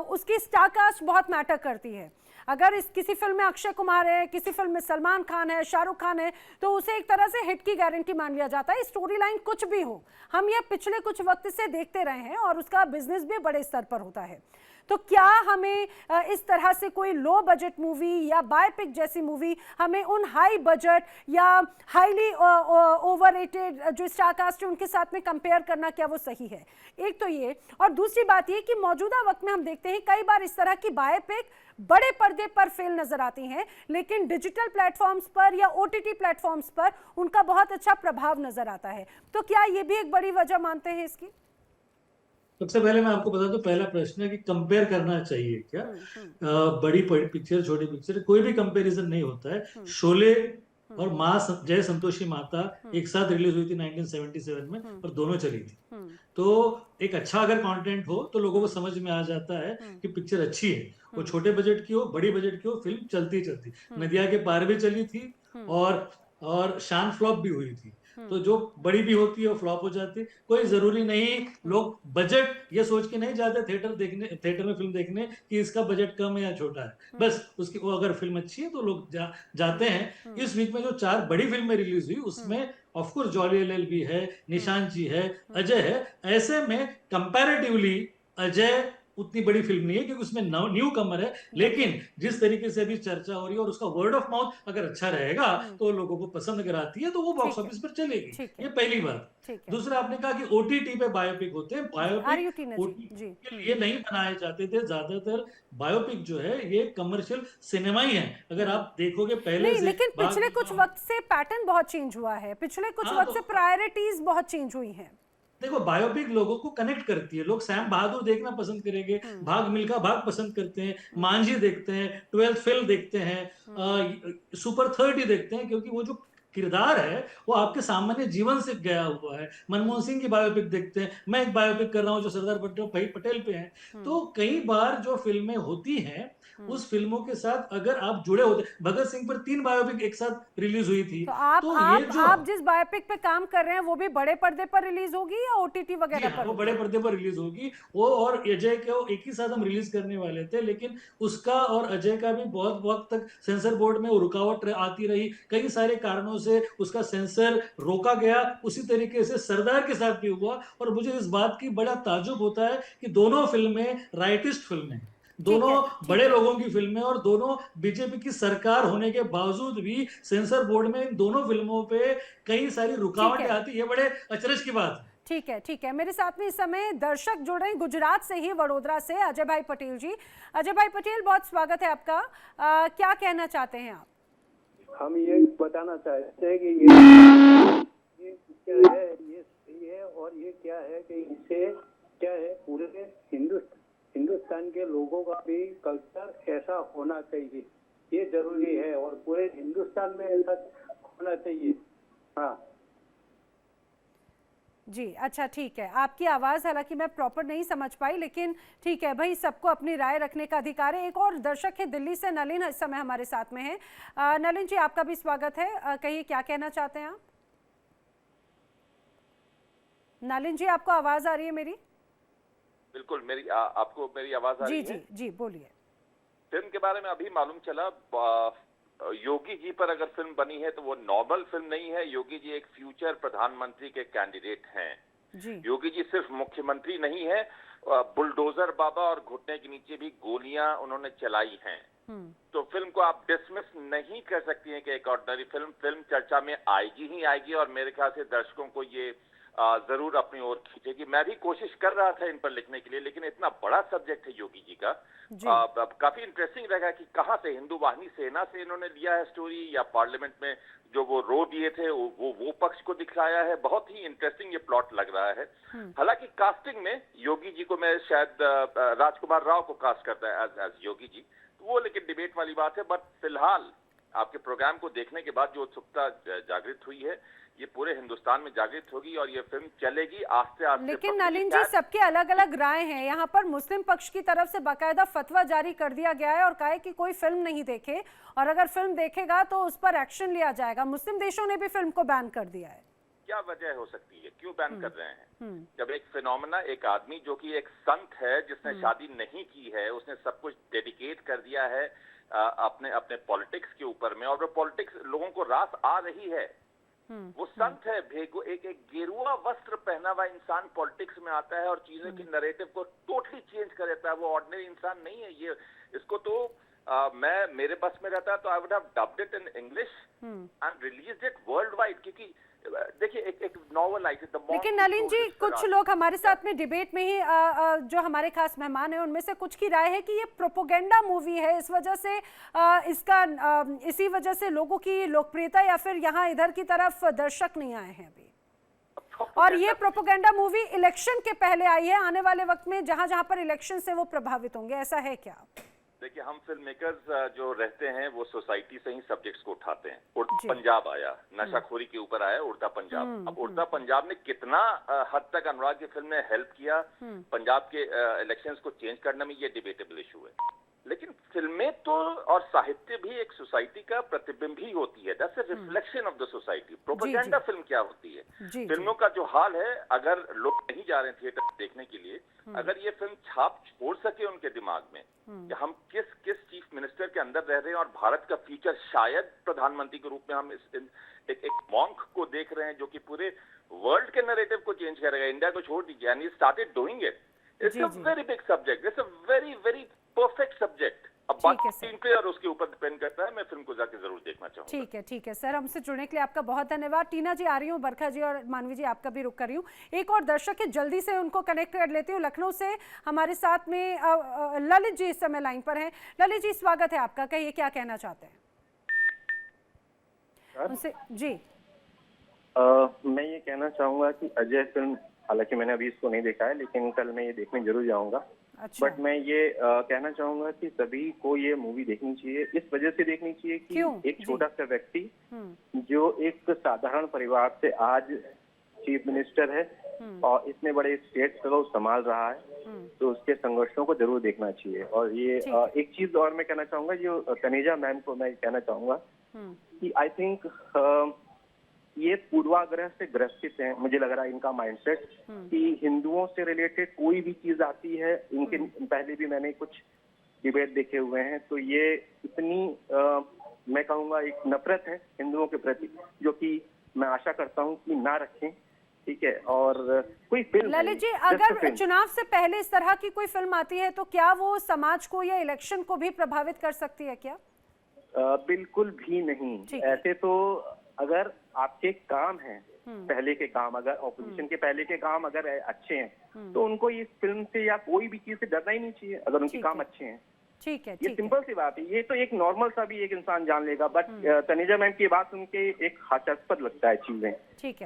उसकी स्टार कास्ट बहुत मैटर करती है। अगर किसी फिल्म में अक्षय कुमार है, किसी फिल्म में सलमान खान है, शाहरुख खान है, तो उसे एक तरह से हिट की गारंटी मान लिया जाता है। स्टोरी लाइन कुछ भी हो, हम ये पिछले कुछ वक्त से देखते रहे हैं और उसका बिजनेस भी बड़े स्तर पर होता है। तो क्या हमें इस तरह से कोई लो बजट मूवी या बायोपिक जैसी मूवी हमें उन हाई बजट या हाईली ओवररेटेड जो स्टार कास्ट है उनके साथ में कंपेयर करना, क्या वो सही है? एक तो ये, और दूसरी बात ये कि मौजूदा वक्त में हम देखते हैं कई बार इस तरह की बायोपिक बड़े पर्दे पर फेल नजर आती हैं, लेकिन डिजिटल प्लेटफॉर्म्स पर या ओटीटी प्लेटफॉर्म्स पर उनका बहुत अच्छा प्रभाव नजर आता है। तो क्या ये भी एक बड़ी वजह मानते हैं इसकी? सबसे पहले मैं आपको बता दूं, पहला प्रश्न है कि कंपेयर करना चाहिए क्या? बड़ी पिक्चर छोटी पिक्चर कोई भी कंपैरिजन नहीं होता है। शोले और माँ जय संतोषी माता एक साथ रिलीज हुई थी 1977 में और दोनों चली थी। तो एक अच्छा अगर कंटेंट हो तो लोगों को समझ में आ जाता है कि पिक्चर अच्छी है। वो छोटे बजट की हो बड़ी बजट की हो, फिल्म चलती चलती। नदिया के पार भी चली थी और शान फ्लॉप भी हुई थी। तो जो बड़ी भी होती है वो फ्लॉप हो जाती है। कोई जरूरी नहीं, लोग बजट ये सोच के नहीं जाते थिएटर में फिल्म देखने कि इसका बजट कम है या छोटा है। बस उसकी वो अगर फिल्म अच्छी है तो लोग जाते हैं। इस वीक में जो 4 बड़ी फिल्में रिलीज हुई उसमें ऑफ कोर्स जॉली एलएल भी है, निशांत जी है, अजय है। ऐसे में कंपैरेटिवली अजय उतनी बड़ी फिल्म नहीं है क्योंकि उसमें न्यू कमर है, लेकिन जिस तरीके से अभी चर्चा हो रही है और उसका वर्ड ऑफ माउथ अगर अच्छा रहेगा तो लोगों को पसंद अगर आती है तो वो बॉक्स ऑफिस पर चलेगी। ये पहली बात। दूसरा, आपने कहा कि ओटीटी पे बायोपिक होते हैं। बायोपिक ओटीटी के लिए नहीं बनाए जाते थे। ज्यादातर बायोपिक जो है ये कमर्शियल सिनेमा ही है। अगर आप देखोगे पहले से, लेकिन पिछले कुछ वक्त से पैटर्न बहुत चेंज हुआ है। पिछले कुछ वक्त से प्रायोरिटीज बहुत चेंज हुई हैं। देखो, बायोपिक लोगों को कनेक्ट करती है। लोग सैम बहादुर देखना पसंद करेंगे, भाग मिल्खा भाग पसंद करते हैं, मांझी देखते हैं, 12th फेल देखते हैं, सुपर 30 देखते हैं, क्योंकि वो जो किरदार है वो आपके सामान्य जीवन से गया हुआ है। मनमोहन सिंह की बायोपिक देखते हैं। मैं एक बायोपिक कर रहा हूँ जो सरदार पटेल पे है। तो कई बार जो फिल्में होती हैं उस फिल्मों के साथ अगर आप जुड़े होते, भगत सिंह पर 3 बायोपिक एक साथ रिलीज हुई थी। तो आप जिस बायोपिक पे काम कर रहे हैं वो भी बड़े पर्दे पर रिलीज होगी या ओटीटी वगैरह पर? वो बड़े पर्दे पर रिलीज होगी। वो और अजय को एक ही साथ हम रिलीज करने वाले थे, लेकिन उसका और अजय का भी बहुत वक्त तक सेंसर बोर्ड में रुकावट आती रही। कई सारे कारणों से उसका सेंसर रोका गया। उसी तरीके से सरदार के साथ भी हुआ। और मुझे इस बात की बड़ा ताज्जुब होता है कि दोनों फिल्में राइटिस्ट फिल्में, दोनों बड़े लोगों की फिल्में और दोनों बीजेपी की सरकार होने के बावजूद भी सेंसर बोर्ड में इन दोनों फिल्मों पे कई सारी रुकावटें आती। ये बड़े अचरज की बात है। ठीक है। मेरे साथ में इस समय दर्शक जुड़ रहे हैं गुजरात से ही, वडोदरा से, अजय भाई पटेल जी। अजय भाई पटेल, बहुत स्वागत है आपका। क्या कहना चाहते हैं आप? हम ये बताना चाहते हैं कि ये क्या है, ये सही है और ये क्या है कि इससे क्या है, पूरे हिंदुस्तान के लोगों का भी कल्चर ऐसा होना चाहिए, ये जरूरी है और पूरे हिंदुस्तान में ऐसा होना चाहिए। हाँ जी, अच्छा, ठीक है। आपकी आवाज़ हालांकि मैं प्रॉपर नहीं समझ पाई, लेकिन ठीक है भाई, सबको अपनी राय रखने का अधिकार है। एक और दर्शक है दिल्ली से, नलिन इस समय हमारे साथ में है। नलिन जी, आपका भी स्वागत है। कहिए, क्या कहना चाहते हैं आप? नलिन जी, आपको आवाज़ आ रही है मेरी? बिल्कुल, आपको मेरी आवाज़ आ रही है? जी, बोलिए। फिल्म के बारे में अभी मालूम चला, योगी जी पर अगर फिल्म बनी है तो वो नॉर्मल फिल्म नहीं है। योगी जी एक फ्यूचर प्रधानमंत्री के कैंडिडेट हैं। योगी जी सिर्फ मुख्यमंत्री नहीं है, बुलडोजर बाबा और घुटने के नीचे भी गोलियां उन्होंने चलाई हैं। तो फिल्म को आप डिसमिस नहीं कर सकती हैं कि एक ऑर्डिनरी फिल्म चर्चा में आएगी ही आएगी और मेरे ख्याल से दर्शकों को ये जरूर अपनी ओर खींचेगी। मैं भी कोशिश कर रहा था इन पर लिखने के लिए, लेकिन इतना बड़ा सब्जेक्ट है योगी जी का, काफी इंटरेस्टिंग रहेगा कि कहां से, हिंदू वाहिनी सेना से इन्होंने लिया है स्टोरी या पार्लियामेंट में जो वो रो दिए थे वो पक्ष को दिखाया है। बहुत ही इंटरेस्टिंग ये प्लॉट लग रहा है। हालांकि कास्टिंग में योगी जी को मैं शायद राजकुमार राव को कास्ट करता है एज योगी जी, तो वो लेकिन डिबेट वाली बात है। बट फिलहाल आपके प्रोग्राम को देखने के बाद जो उत्सुकता जागृत हुई है ये पूरे हिंदुस्तान में जागृत होगी और ये फिल्म चलेगी आस्ते आस्ते। लेकिन नलिन जी, सबके अलग अलग राय हैं। यहाँ पर मुस्लिम पक्ष की तरफ से बाकायदा फतवा जारी कर दिया गया है और कहा है कि कोई फिल्म नहीं देखे और अगर फिल्म देखेगा तो उस पर एक्शन लिया जाएगा। मुस्लिम देशों ने भी फिल्म को बैन कर दिया है। क्या वजह हो सकती है, क्यों बैन कर रहे हैं? जब एक फिनोमेना, एक आदमी जो कि एक संत है जिसने शादी नहीं की है, उसने सब कुछ डेडिकेट कर दिया है अपने पॉलिटिक्स के ऊपर में, और वो पॉलिटिक्स लोगों को रास आ रही है। वो संत है, भेगो एक गेरुआ वस्त्र पहना हुआ इंसान पॉलिटिक्स में आता है और चीजों की नैरेटिव को टोटली चेंज कर देता है। वो ऑर्डिनरी इंसान नहीं है। ये इसको तो मैं मेरे बस में रहता तो I would have dubbed it in English and released it world wide, क्योंकि देखिए एक नॉवल आई थी द मॉन्क। लेकिन नलिन जी, कुछ लोग हमारे साथ में डिबेट में ही जो हमारे खास मेहमान हैं उनमें से कुछ की राय है कि ये प्रोपोगेंडा मूवी है, इस वजह से इसी वजह से लोगों की लोकप्रियता या फिर यहाँ इधर की तरफ दर्शक नहीं आए हैं अभी। और ये प्रोपोगेंडा मूवी इलेक्शन के पहले आई है, आने वाले वक्त में जहां पर इलेक्शन से वो प्रभावित होंगे, ऐसा है क्या? देखिए, हम फिल्म मेकर्स जो रहते हैं वो सोसाइटी से ही सब्जेक्ट्स को उठाते हैं। उड़ता पंजाब आया, नशाखोरी के ऊपर आया उड़ता पंजाब। अब उड़ता पंजाब ने कितना हद तक अनुराग की फिल्म ने हेल्प किया पंजाब के इलेक्शंस को चेंज करने में, ये डिबेटेबल इशू है। लेकिन फिल्में तो और साहित्य भी एक सोसाइटी का प्रतिबिंब ही होती है, that's a reflection of the society. Propaganda film क्या होती है? फिल्मों का जो हाल है, अगर लोग नहीं जा रहे हैं थिएटर देखने के लिए, अगर ये फिल्म छाप छोड़ सके उनके दिमाग में कि हम किस चीफ मिनिस्टर के अंदर रह रहे हैं और भारत का फ्यूचर शायद प्रधानमंत्री के रूप में हम एक मॉन्क को देख रहे हैं जो कि पूरे वर्ल्ड के नैरेटिव को चेंज करेगा। इंडिया को छोड़ दीजिए, and he started doing it. It's a very big subject, it's a very very perfect subject. अब बाकी स्क्रीन पे और उसके ऊपर डिपेंड करता है। मैं फिल्म को जाके जरूर देखना चाहूंगा। ठीक है सर, हमसे जुड़ने के लिए आपका बहुत धन्यवाद। टीना जी आ रही हूँ, बरखा जी और मानवी जी आपका भी रुक कर रही हूँ। एक और दर्शक है, जल्दी से उनको कनेक्ट कर लेती हूँ। लखनऊ से हमारे साथ में ललित जी इस समय लाइन पर हैं। ललित जी, स्वागत है आपका, कहिए क्या कहना चाहते हैं उनसे जी। मैं ये कहना चाहूंगा कि अजय फिल्म, हालांकि मैंने अभी इसको नहीं देखा है, लेकिन कल मैं ये देखने जरूर जाऊंगा। अच्छा। बट मैं ये कहना चाहूंगा कि सभी को ये मूवी देखनी चाहिए। इस वजह से देखनी चाहिए कि एक छोटा सा व्यक्ति जो एक साधारण परिवार से आज चीफ मिनिस्टर है और इतने बड़े स्टेट को संभाल रहा है, तो उसके संघर्षों को जरूर देखना चाहिए। और ये एक चीज और मैं कहना चाहूंगा, जो तनेजा मैम को मैं कहना चाहूंगा कि आई थिंक ये पूर्वाग्रह से ग्रसित हैं। मुझे लग रहा है इनका माइंडसेट कि हिंदुओं से रिलेटेड कोई भी चीज आती है, इनके पहले भी मैंने कुछ डिबेट देखे हुए हैं, तो ये इतनी मैं कहूँगा एक नफरत है हिंदुओं के प्रति, जो कि मैं आशा करता हूँ कि ना रखें। ठीक है, और कोई फिल्म ललित जी, अगर चुनाव से पहले इस तरह की कोई फिल्म आती है तो क्या वो समाज को या इलेक्शन को भी प्रभावित कर सकती है क्या? बिल्कुल भी नहीं। ऐसे तो अगर आपके काम हैं, पहले के काम, अगर ऑपोजिशन के पहले के काम अगर अच्छे हैं, तो उनको इस फिल्म से या कोई भी चीज से डरना ही नहीं चाहिए अगर उनके काम अच्छे हैं। ठीक है, ये सिंपल सी बात है। ये तो एक नॉर्मल सा भी एक इंसान जान लेगा। बट तनेजा मैम की बात सुन के एक हास्यास्पद लगता है चीजें। ठीक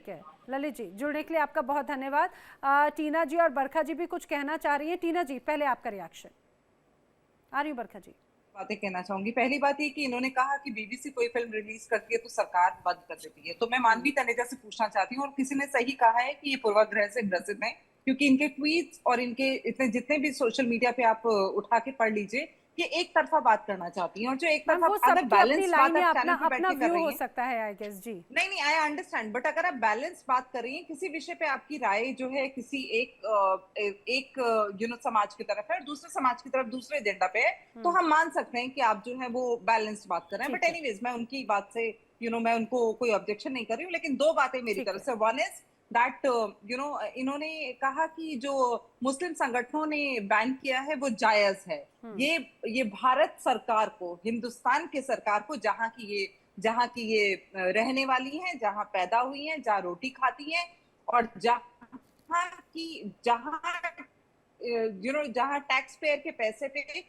है ललित जी, जुड़ने के लिए आपका बहुत धन्यवाद। टीना जी और बरखा जी भी कुछ कहना चाह रही है। टीना जी, पहले आपका रिएक्शन। आ रही हूँ बरखा जी। बातें कहना चाहूंगी। पहली बात ये कि इन्होंने कहा कि बीबीसी कोई फिल्म रिलीज करती है तो सरकार बंद कर देती है। तो मैं मानवी तनेजा से पूछना चाहती हूँ, और किसी ने सही कहा है कि ये पूर्वाग्रह से ग्रसित हैं, क्योंकि इनके ट्वीट्स और इनके इतने जितने भी सोशल मीडिया पे आप उठा के पढ़ लीजिए, ये एक तरफा बात करना चाहती हैं। और जो एक तरफा अगर बैलेंस बात आप चैनल पे बैठ के कर रही हैं, हो सकता है आई गेस जी। नहीं आई अंडरस्टैंड, बट अगर आप बैलेंस बात कर रही हैं, किसी विषय पे आपकी राय जो है किसी एक समाज की तरफ है और दूसरे समाज की तरफ दूसरे एजेंडा पे है, तो हम मान सकते हैं कि आप जो है वो बैलेंस्ड बात कर रहे हैं। बट एनीवेज, मैं उनकी बात से मैं उनको कोई ऑब्जेक्शन नहीं कर रही हूँ, लेकिन दो बातें मेरी तरफ से। वन इज दैट इन्होंने कहा कि जो मुस्लिम संगठनों ने बैन किया है वो जायज है। ये भारत सरकार को, हिंदुस्तान के सरकार को, जहाँ की ये रहने वाली हैं, जहाँ पैदा हुई हैं, जहाँ रोटी खाती हैं, और जहाँ टैक्स पेयर के पैसे पे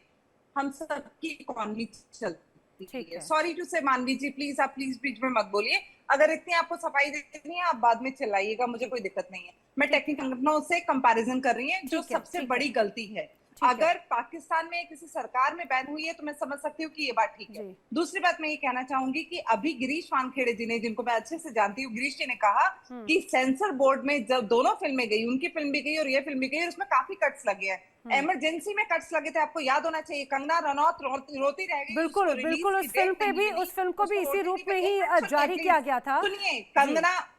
हम सबकी इकोनॉमी चलती है। सॉरी टू से मानवी जी, प्लीज आप बीच में मत बोलिए। अगर इतनी आपको सफाई देनी है, आप बाद में चिल्लाइएगा, मुझे कोई दिक्कत नहीं है। मैं टेक्निकल संगठनों से कंपैरिजन कर रही है, जो सबसे बड़ी गलती है। अगर पाकिस्तान में किसी सरकार में बैन हुई है तो मैं समझ सकती हूँ कि ये बात ठीक है। दूसरी बात मैं ये कहना चाहूंगी कि अभी गिरीश वानखेड़े जी ने, जिनको मैं अच्छे से जानती हूँ, गिरीश जी ने कहा कि सेंसर बोर्ड में जब दोनों फिल्में गई, उनकी फिल्म भी गई और ये फिल्म भी गई, और उसमें काफी कट्स लगे हैं। इमरजेंसी में कट्स लगे थे, आपको याद होना चाहिए। कंगना रनौत रोती रह गई। बिल्कुल, उस फिल्म को भी इसी रूप में ही जारी किया गया था। सुनिए,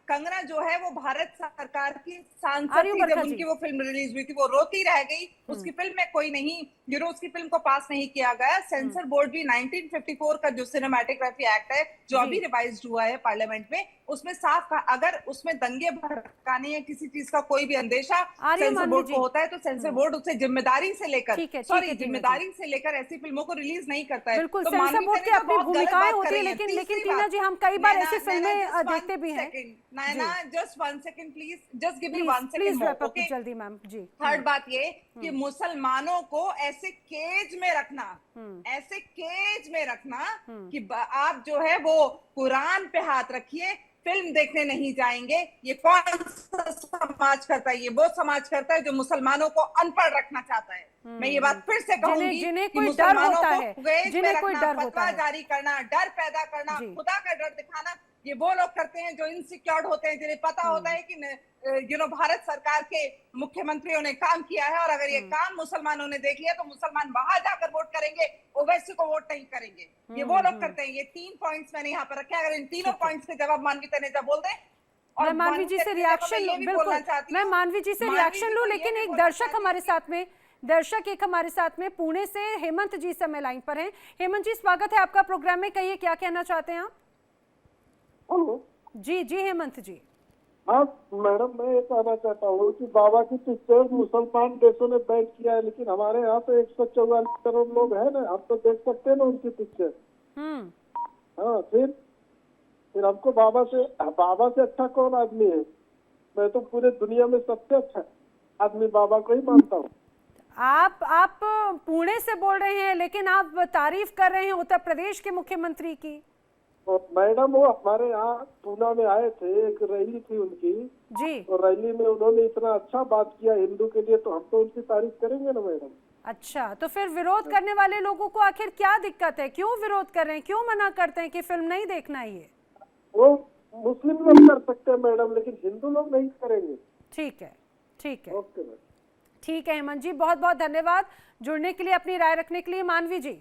कंगना जो है वो भारत सरकार की सांसद थी जब उनकी वो फिल्म रिलीज हुई थी, वो रोती रह गई। उसकी फिल्म में कोई नहीं, उसकी फिल्म को पास नहीं किया गया। सेंसर बोर्ड भी 1954 का जो सिनेमैटोग्राफी एक्ट है जो अभी रिवाइज्ड हुआ है पार्लियामेंट में, उसमें साफ कहा अगर उसमें दंगे भड़काने या किसी चीज का कोई भी अंदेशा सेंसर बोर्ड को होता है तो सेंसर बोर्ड उसे जिम्मेदारी से लेकर ऐसी फिल्मों को रिलीज नहीं करता है। बिल्कुल, सेंसर बोर्ड की अपनी भूमिकाएं होती है, लेकिन टीना जी हम कई बार ऐसी फिल्में देखते भी हैं। Naina, just 1 second please, just give me 1 second, okay? जल्दी मैम जी। थर्ड बात ये कि मुसलमानों को ऐसे केज में रखना, कि आप जो है वो कुरान पे हाथ रखिए, फिल्म देखने नहीं जाएंगे, ये कौन सा समाज करता है? ये वो समाज करता है जो मुसलमानों को अनपढ़ रखना चाहता है। मैं ये बात फिर से कहूंगी, जिन्हें कोई डर होता है, जिन्हें कोई डर होता है, जारी करना, डर पैदा करना, खुदा का डर दिखाना, ये वो लोग करते हैं जो इनसिक्योर्ड होते हैं, जिन्हें पता होता है कि भारत सरकार के मुख्यमंत्रियों ने काम किया है और अगर ये काम मुसलमानों ने देख लिया तो मुसलमान वहां जाकर वोट करेंगे, ओवैसी को वोट नहीं करेंगे। ये वो लोग करते हैं। ये 3 पॉइंट्स मैंने यहाँ पर रखे, अगर इन तीनों पॉइंट्स के जवाब मानवी तनेजा बोल दें। और मानवी जी से रिएक्शन, बिल्कुल मैं मानवी जी से रिएक्शन लूं, लेकिन एक दर्शक हमारे साथ में पुणे से हेमंत जी समय लाइन पर हैं। हेमंत जी, स्वागत है आपका प्रोग्राम में, कहिए क्या कहना चाहते हैं आप? जी हेमंत जी। हाँ मैडम, मैं ये कहना चाहता हूँ कि बाबा की पिक्चर मुसलमान देशों ने बैन किया है, लेकिन हमारे यहाँ तो 144 करोड़ लोग हैं ना, हम तो देख सकते हैं ना उनकी पिक्चर। हाँ, फिर हमको बाबा से अच्छा कौन आदमी है? मैं तो पूरे दुनिया में सबसे अच्छा आदमी बाबा को ही मानता हूँ। आप पुणे से बोल रहे हैं, लेकिन आप तारीफ कर रहे हैं उत्तर प्रदेश के मुख्यमंत्री की। और मैडम वो हमारे यहाँ पूना में आए थे, एक रैली थी उनकी जी, और रैली में उन्होंने इतना अच्छा बात किया हिंदू के लिए, तो हम तो उनकी तारीफ करेंगे ना मैडम। अच्छा, तो फिर विरोध करने वाले लोगों को आखिर क्या दिक्कत है? क्यों विरोध कर रहे हैं, क्यों मना करते हैं कि फिल्म नहीं देखना है? वो मुस्लिम लोग कर सकते हैं मैडम, लेकिन हिंदू लोग नहीं करेंगे। ठीक है ओके मैडम, ठीक है हेमंत जी, बहुत बहुत धन्यवाद जुड़ने के लिए, अपनी राय रखने के लिए। मानवी जी,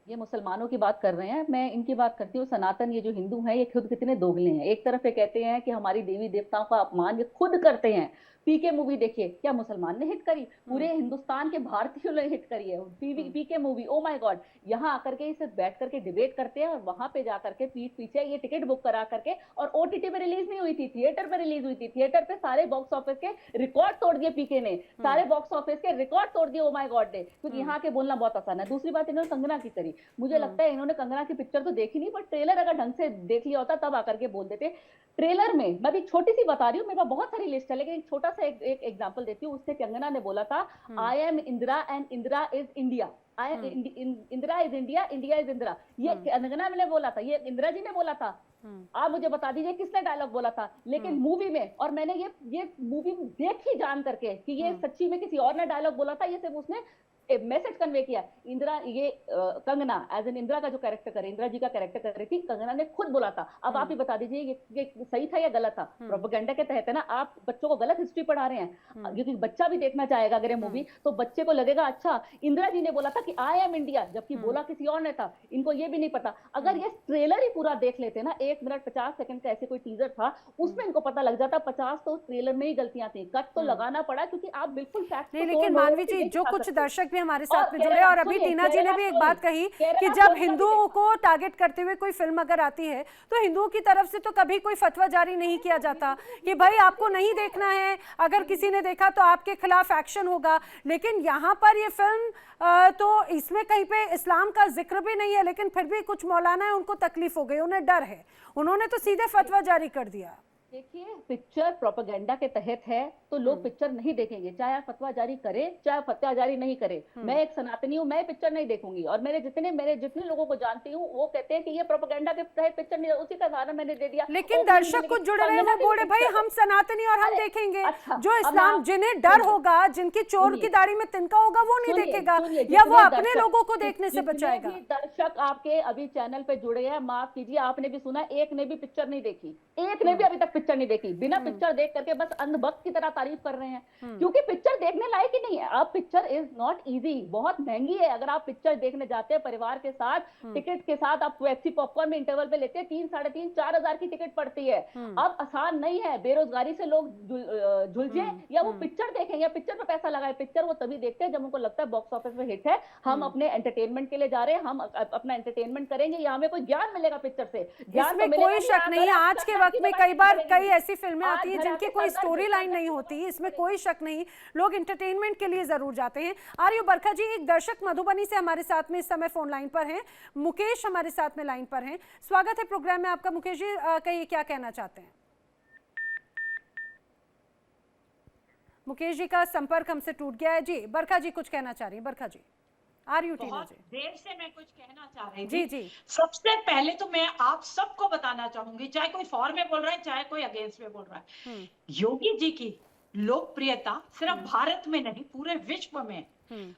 ये मुसलमानों की बात कर रहे हैं, मैं इनकी बात करती हूँ। सनातन ये जो हिंदू हैं, ये खुद कितने दोगले हैं। एक तरफ ये कहते हैं कि हमारी देवी देवताओं का अपमान ये खुद करते हैं। पीके मूवी देखिए, क्या मुसलमान ने हिट करी? पूरे हिंदुस्तान के भारतीयों ने हिट करी है पीके मूवी। ओ माय गॉड, यहाँ आकर के इसे बैठ करके डिबेट करते हैं और वहां पे जाकर के पीठ पीछे ये टिकट बुक करा करके, और ओटीटी पे रिलीज नहीं हुई थी, थिएटर पे रिलीज हुई थी। थिएटर पे सारे बॉक्स ऑफिस के रिकॉर्ड तोड़ दिए पीके ने, सारे बॉक्स ऑफिस के रिकॉर्ड तोड़ दिए ओ माय गॉड ने, क्योंकि यहाँ के बोलना बहुत आसान है। दूसरी बात इन्होंने कंगना की करी, मुझे लगता है इन्होंने कंगना की पिक्चर तो देखी नहीं, पर ट्रेलर अगर ढंग से देख लिया होता तब आकर के बोल देते। ट्रेलर में मैं भी छोटी सी बता रही हूँ, मेरे पास बहुत सारी लिस्ट है, लेकिन एक छोटा सा एक एग्जांपल देती हूँ। उससे कंगना ने बोला था, I am Indira and Indira is India, Indira is India, India is Indira. ये कंगना ने बोला था, ये इंदिरा जी ने बोला था। आप मुझे बता दीजिए किसने डायलॉग बोला था? लेकिन मूवी में, और मैंने ये मूवी देखी जान करके कि ये सच्ची में किसी और ने डायलॉग बोला था, ये सिर्फ उसने मैसेज कन्वे किया। इंदिरा, ये कंगना एज एन इंदिरा का जो कैरेक्टर करे, इंदिरा जी का कैरेक्टर कर रही थी, कंगना ने खुद बोला था। अब आप ही बता दीजिए ये सही था या गलत था? प्रोपेगेंडा के तहत है ना, आप बच्चों को गलत हिस्ट्री पढ़ा रहे हैं, क्योंकि बच्चा भी देखना चाहेगा अगर ये मूवी, तो बच्चे को लगेगा अच्छा इंदिरा जी ने बोला था कि आई एम इंडिया, जबकि बोला किसी और ने था। इनको ये भी नहीं पता। अगर ये ट्रेलर ही पूरा देख लेते ना, 1 मिनट 50 सेकंड का ऐसे कोई टीजर था, उसमें इनको पता लग जाता। 50 तो ट्रेलर में ही गलतियां थी, कट तो लगाना पड़ा, क्योंकि आप बिल्कुल फैक्ट। लेकिन मानवी जी, जो कुछ दर्शक भी हमारे साथ में जुड़े, और अभी टीना जी ने भी एक बात कही कि जब हिंदुओं को टारगेट करते हुए कोई फिल्म अगर आती है तो हिंदुओं की तरफ से तो कभी कोई फतवा जारी नहीं किया जाता कि भाई आपको नहीं देखना है, अगर किसी ने देखा तो आपके खिलाफ एक्शन होगा। लेकिन यहाँ पर ये फिल्म तो इसमें कहीं पे इस्लाम का जिक्र भी नहीं है, लेकिन फिर भी कुछ मौलाना है, उनको तकलीफ हो गई, उन्हें डर है, उन्होंने तो सीधे फतवा जारी कर दिया। देखिए, पिक्चर प्रोपेगेंडा के तहत है तो लोग पिक्चर नहीं देखेंगे, चाहे आप फतवा जारी करें चाहे फतवा जारी नहीं करें। मैं एक सनातनी हूँ, मैं पिक्चर नहीं देखूंगी, और मेरे जितने लोगों को जानती हूँ वो कहते हैं कि ये प्रोपेगेंडा के तहत पिक्चर नहीं, उसी का उदाहरण मैंने दे दिया। लेकिन दर्शक कुछ जुड़ रहे हैं, वो बोले भाई हम सनातनी और हम देखेंगे। जो इस्लाम, जिन्हें डर होगा, जिनकी चोर की दाढ़ी में तिनका होगा, वो नहीं देखेगा, या वो अपने लोगों को देखने से बचाएगा। दर्शक आपके अभी चैनल पे जुड़े हैं, माफ कीजिए, आपने भी सुना, एक ने भी पिक्चर नहीं देखी, एक ने भी अभी तक पिक्चर नहीं देखी, बिना पिक्चर देख करके बस अंधभक्त की तरह तारीफ कर रहे हैं, क्योंकि पिक्चर देखने लायक ही नहीं है। अब पिक्चर इज नॉट इजी, बहुत महंगी है। अगर आप पिक्चर देखने जाते हैं परिवार के साथ, टिकट के साथ आप पेप्सी पॉपकॉर्न में इंटरवल पे लेते हैं 3, 3.5, 4,000 की टिकट पड़ती है। अब आसान नहीं है, बेरोजगारी से लोग झुलझे या वो पिक्चर देखें या पिक्चर पे पैसा लगाए। पिक्चर वो तभी देखते हैं जब उनको लगता है बॉक्स ऑफिस में हिट है, हम अपने एंटरटेनमेंट के लिए जा रहे हैं, हम अपना एंटरटेनमेंट करेंगे या हमें कोई ज्ञान मिलेगा पिक्चर से। इसमें कोई शक नहीं है, आज के वक्त में कई बार कई ऐसी फिल्में आती हैं जिनकी कोई स्टोरी लाइन नहीं होती, इसमें कोई शक नहीं, लोग एंटरटेनमेंट के लिए जरूर जाते हैं। आर्य बरखा जी, एक दर्शक मधुबनी से हमारे साथ में इस समय फोन लाइन पर हैं, मुकेश हमारे साथ में लाइन पर हैं। स्वागत है प्रोग्राम में आपका मुकेश जी, कहिए क्या कहना चाहते हैं। मुकेश जी का संपर्क हमसे टूट गया है। जी बरखा जी कुछ कहना चाह रही हैं। बरखा जी, बहुत देर से मैं कुछ कहना चाह रही थी। जी। सबसे पहले तो मैं आप सबको बताना चाहूंगी, चाहे कोई फॉर में बोल रहा है चाहे कोई अगेंस्ट में बोल रहा है, योगी जी की लोकप्रियता सिर्फ भारत में नहीं पूरे विश्व में,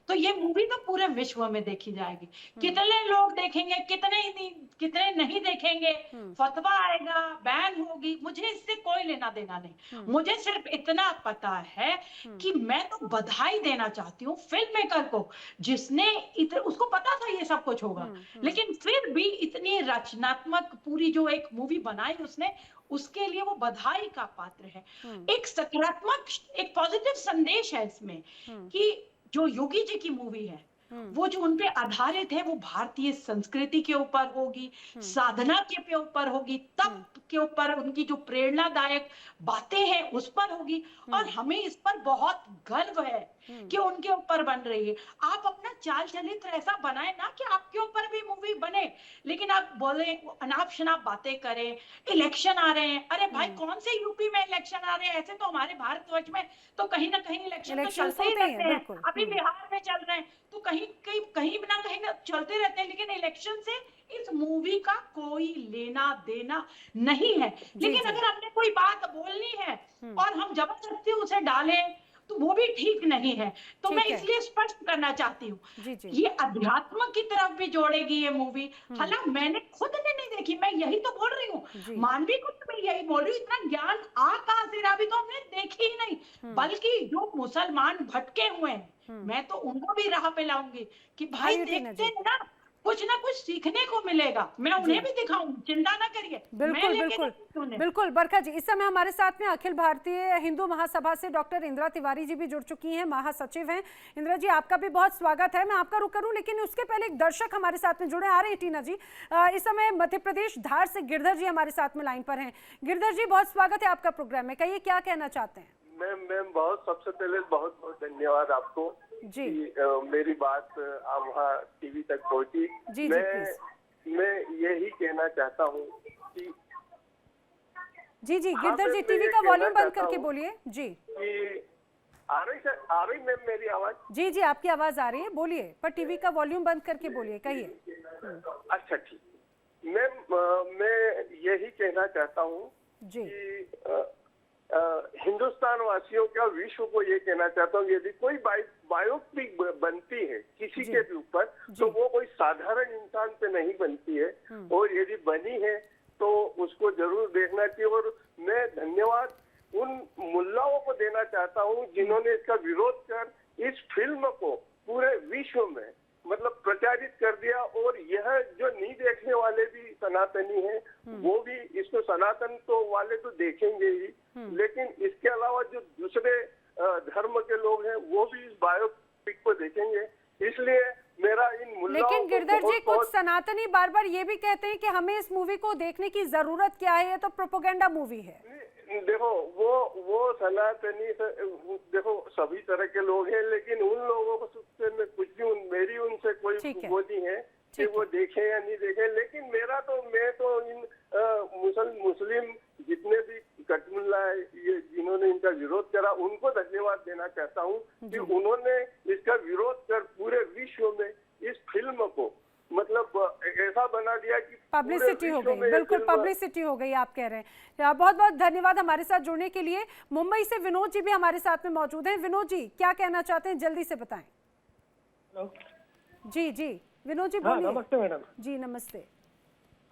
तो ये मूवी तो पूरे विश्व में देखी जाएगी। कितने लोग देखेंगे, कितने नहीं देखेंगे, फतवा आएगा, बैन होगी, मुझे इससे कोई लेना देना नहीं। मुझे सिर्फ इतना पता है कि मैं तो बधाई देना चाहती हूँ फिल्म मेकर को, जिसने उसको पता था ये सब कुछ होगा, लेकिन फिर भी इतनी रचनात्मक पूरी जो एक मूवी बनाई उसने, उसके लिए वो बधाई का पात्र है। एक सकारात्मक, एक पॉजिटिव संदेश है इसमें कि जो योगी जी की मूवी है वो जो उनपे आधारित है वो भारतीय संस्कृति के ऊपर होगी, साधना के ऊपर होगी, तप के ऊपर, उनकी जो प्रेरणादायक बातें हैं उस पर होगी, और हमें इस पर बहुत गर्व है कि उनके ऊपर बन रही है। आप अपना चाल चलित ऐसा बनाए ना कि आपके ऊपर भी मूवी बने, लेकिन आप बोले अनाप शनाप बातें करें, इलेक्शन आ रहे हैं, अरे भाई कौन से यूपी में इलेक्शन आ रहे हैं? ऐसे तो हमारे भारतवर्ष में तो कहीं ना कहीं इलेक्शन तो चलते ही रहते हैं। अभी बिहार में चल रहे हैं तो कहीं ना चलते रहते हैं, लेकिन इलेक्शन से इस मूवी का कोई लेना देना नहीं है। लेकिन अगर हमने कोई बात बोलनी है और हम जबरदस्ती उसे डालें तो वो भी ठीक नहीं है। तो मैं इसलिए स्पष्ट करना चाहती हूँ, ये अध्यात्म की तरफ भी जोड़ेगी ये मूवी। हालांकि मैंने खुद ने नहीं देखी, मैं यही तो बोल रही हूँ, मानवी को तो मैं यही बोल रही हूँ, इतना ज्ञान आ कहां से रहा, अभी तो हमने देखी ही नहीं। बल्कि जो मुसलमान भटके हुए हैं मैं तो उनको भी राह पे लाऊंगी कि भाई देखते हैं ना कुछ सीखने को मिलेगा, मैं उन्हें भी दिखाऊं, चिंता ना करिए। बिल्कुल बरखा जी, इस समय हमारे साथ में अखिल भारतीय हिंदू महासभा से डॉक्टर इंदिरा तिवारी जी भी जुड़ चुकी हैं, महासचिव हैं। इंदिरा जी आपका भी बहुत स्वागत है। मैं आपका रुख करूं, लेकिन उसके पहले एक दर्शक हमारे साथ में जुड़े आ रहे हैं, टीना जी। इस समय मध्य प्रदेश धार से गिरधर जी हमारे साथ में लाइन पर हैं। गिरधर जी बहुत स्वागत है आपका प्रोग्राम में, कहिए क्या कहना चाहते हैं। मैम बहुत सबसे पहले बहुत बहुत धन्यवाद आपको जी, मेरी बात आप वहाँ टीवी तक पहुँची। मैं यही कहना चाहता हूँ कि जी गिरधर जी टीवी का वॉल्यूम बंद करके बोलिए जी। आ रही मैम मेरी आवाज? जी आपकी आवाज आ रही है, बोलिए, पर टीवी का वॉल्यूम बंद करके बोलिए, कहिए। अच्छा ठीक। मैं यही कहना चाहता हूँ कि हिंदुस्तान वासियों का, विश्व को ये कहना चाहता हूँ, यदि कोई बायोपिक बनती है किसी के ऊपर तो वो कोई साधारण इंसान पे नहीं बनती है, और यदि बनी है तो उसको जरूर देखना चाहिए। और मैं धन्यवाद उन मुल्लाओं को देना चाहता हूँ जिन्होंने इसका विरोध कर इस फिल्म को पूरे विश्व में मतलब प्रचारित कर दिया, और यह जो नहीं देखने वाले भी सनातनी हैं वो भी इसको, सनातन तो वाले तो देखेंगे ही, लेकिन इसके अलावा जो दूसरे धर्म के लोग हैं वो भी इस बायोपिक को देखेंगे। इसलिए मेरा इन मुल्लाओं, लेकिन गिरधर जी कुछ सनातनी बार बार ये भी कहते हैं कि हमें इस मूवी को देखने की जरूरत क्या है, ये तो प्रोपेगेंडा मूवी है। देखो वो सनातनी, देखो सभी तरह के लोग हैं, लेकिन उन लोगों को मैं कुछ भी मेरी उनसे कोई वो नहीं है कि वो देखें या नहीं देखें, लेकिन मैं तो इन मुस्लिम जितने भी कटमुल्ला है ये जिन्होंने इनका विरोध करा उनको धन्यवाद देना चाहता हूँ कि उन्होंने इसका विरोध कर पूरे विश्व में इस फिल्म को मतलब ऐसा बना दिया कि पब्लिसिटी हो गई, बिल्कुल पब्लिसिटी हो गई आप कह रहे हैं। बहुत बहुत धन्यवाद हमारे साथ जुड़ने के लिए। मुंबई से विनोद जी भी हमारे साथ में मौजूद हैं। विनोद जी क्या कहना चाहते हैं, जल्दी से बताएं। हेलो जी विनोद जी बोलिए। नमस्ते मैडम। जी नमस्ते।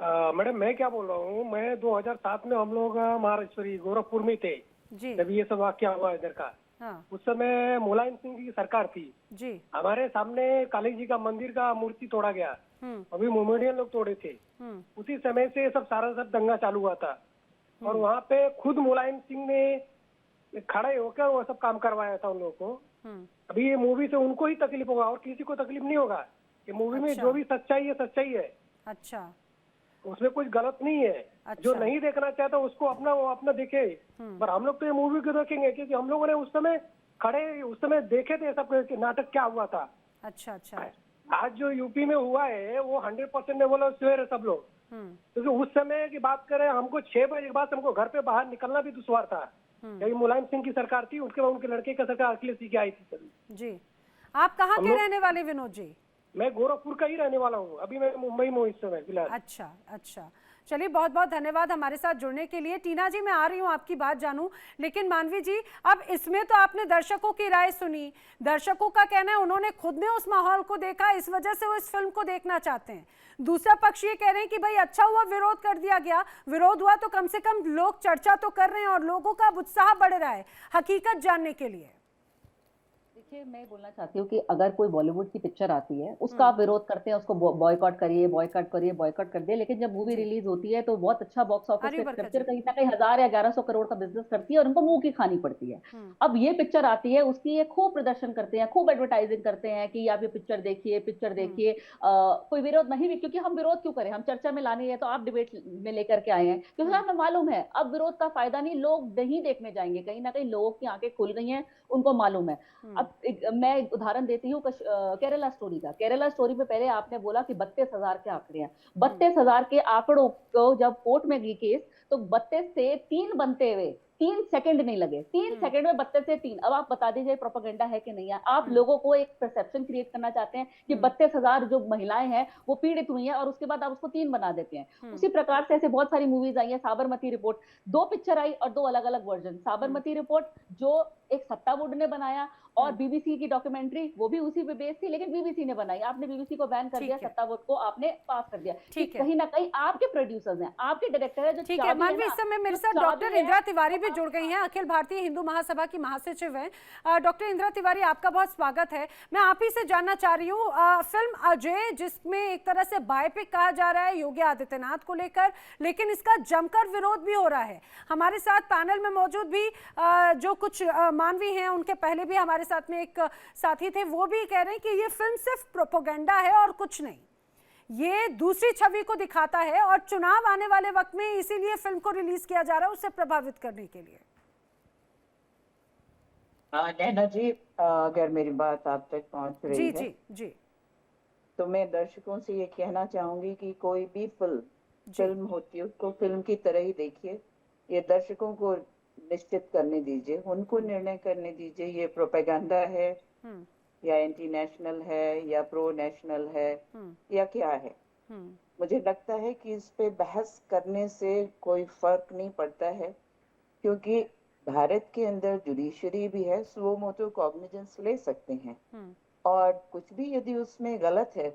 मैडम मैं क्या बोल रहा हूँ, मैं 2007 में हम लोग महाराष्ट्र गोरखपुर में थे जी जब ये सब वाक्य हुआ इधर का। हाँ उस समय मुलायम सिंह की सरकार थी। जी हमारे सामने काली जी का मंदिर का मूर्ति तोड़ा गया, अभी मोमेडियन लोग तोड़े थे। उसी समय से सब सारा सब दंगा चालू हुआ था और वहाँ पे खुद मुलायम सिंह ने खड़े होकर वो सब काम करवाया था उन लोगों को। अभी ये मूवी से उनको ही तकलीफ होगा और किसी को तकलीफ नहीं होगा। ये मूवी में अच्छा। जो भी सच्चाई है सच्चाई है, अच्छा उसमें कुछ गलत नहीं है। अच्छा। जो नहीं देखना चाहता उसको अपना वो अपना देखे, पर हम लोग तो ये मूवी को देखेंगे क्योंकि हम लोगों ने उस समय खड़े उस समय देखे थे सब नाटक क्या हुआ था। अच्छा अच्छा आज जो यूपी में हुआ है वो 100% में बोलो श्योर है सब लोग, क्योंकि उस समय की बात करें हमको 6 बजे के बाद हमको घर पे बाहर निकलना भी दुश्वार था। यही मुलायम सिंह की सरकार थी, उसके बाद उनके लड़के का सरकार अखिलेश जी की आई थी सभी। जी आप कहाँ के रहने वाले विनोद जी? मैं गोरखपुर का ही रहने वाला हूँ, अभी मैं मुंबई में हूँ इस समय फिलहाल। अच्छा अच्छा चलिए बहुत बहुत धन्यवाद हमारे साथ जुड़ने के लिए। टीना जी मैं आ रही हूँ आपकी बात जानूं, लेकिन मानवी जी अब इसमें तो आपने दर्शकों की राय सुनी, दर्शकों का कहना है उन्होंने खुद ने उस माहौल को देखा, इस वजह से वो इस फिल्म को देखना चाहते हैं। दूसरा पक्ष ये कह रहे हैं कि भाई अच्छा हुआ विरोध कर दिया गया, विरोध हुआ तो कम से कम लोग चर्चा तो कर रहे हैं और लोगों का उत्साह बढ़ रहा है हकीकत जानने के लिए। देखिए मैं बोलना चाहती हूँ कि अगर कोई बॉलीवुड की पिक्चर आती है उसका आप विरोध करते हैं, उसको बॉयकॉट करिए बॉयकॉट करिए बॉयकॉट कर दिए, लेकिन जब मूवी रिलीज होती है तो बहुत अच्छा बॉक्स ऑफिस पे पिक्चर कहीं ना कहीं 1000 या 1100 करोड़ का बिजनेस करती है और उनको मुंह की खानी पड़ती है। अब ये पिक्चर आती है उसकी ये खूब प्रदर्शन करते हैं, खूब एडवर्टाइजिंग करते हैं कि आप ये पिक्चर देखिए कोई विरोध नहीं भी, क्योंकि हम विरोध क्यों करें, हम चर्चा में लानी है तो आप डिबेट में लेकर के आए हैं, क्योंकि हमें मालूम है अब विरोध का फायदा नहीं, लोग नहीं देखने जाएंगे, कहीं ना कहीं लोगों की आंखें खुल गई हैं, उनको मालूम है। अब मैं उदाहरण देती हूँ केरला स्टोरी का। केरला स्टोरी में पहले आपने बोला कि 32,000 के आंकड़े हैं, 32,000 के आंकड़ों को जब कोर्ट में गई केस तो 32 से 3 बनते हुए 3 सेकंड नहीं लगे, 3 सेकंड में 32 से 3। अब आप बता दीजिए प्रोपेगेंडा है कि नहीं है? आप लोगों को एक परसेप्शन क्रिएट करना चाहते हैं कि 32,000 जो महिलाएं हैं वो पीड़ित हुई हैं और उसके बाद आप उसको 3 बना देते हैं। उसी प्रकार से ऐसे बहुत सारी मूवीज आई है। साबरमती रिपोर्ट, 2 पिक्चर आई और 2 अलग अलग वर्जन। साबरमती रिपोर्ट जो एक सत्ता बोर्ड ने बनाया और बीबीसी की डॉक्यूमेंट्री वो भी उसी पे बेस थी, लेकिन बीबीसी ने बनाई, आपने बीबीसी को बैन कर दिया, सत्ता बोर्ड को आपने पास कर दिया। ठीक है, कहीं ना कहीं आपके प्रोड्यूसर्स हैं, आपके डायरेक्टर है जो ठीक है। मानवी इस समय मेरे साथ डॉक्टर इंदिरा तिवारी भी जुड़ गई हैं, अखिल भारतीय हिंदू महासभा की महासचिव हैं। डॉक्टर इंदिरा तिवारी आपका बहुत स्वागत है। मैं आप ही से जानना चाह रही हूँ फिल्म अजय जिसमें एक तरह से बायोपिक कहा जा रहा है योगी आदित्यनाथ को लेकर, लेकिन इसका जमकर विरोध भी हो रहा है। हमारे साथ पैनल में मौजूद भी जो कुछ मानवी हैं, उनके पहले भी हमारे साथ में एक साथी थे, वो भी कह रहे हैं कि ये फिल्म सिर्फ प्रोपेगेंडा है और कुछ नहीं, ये दूसरी छवि को दिखाता है और चुनाव आने वाले वक्त में इसीलिए फिल्म को रिलीज किया जा रहा है उससे प्रभावित करने के लिए। नैना जी अगर मेरी बात आप तक पहुंच रही है जी जी तो मैं दर्शकों से ये कहना चाहूंगी कि कोई भी फिल्म होती है उसको फिल्म की तरह ही देखिए, ये दर्शकों को निश्चित करने दीजिए, उनको निर्णय करने दीजिए ये प्रोपेगेंडा है या एंटी नेशनल है या प्रो नेशनल है या क्या है। मुझे लगता है कि इस पे बहस करने से कोई फर्क नहीं पड़ता है, क्योंकि भारत के अंदर जुडिशरी भी है, सो मोटो कॉग्निजेंस ले सकते हैं और कुछ भी यदि उसमें गलत है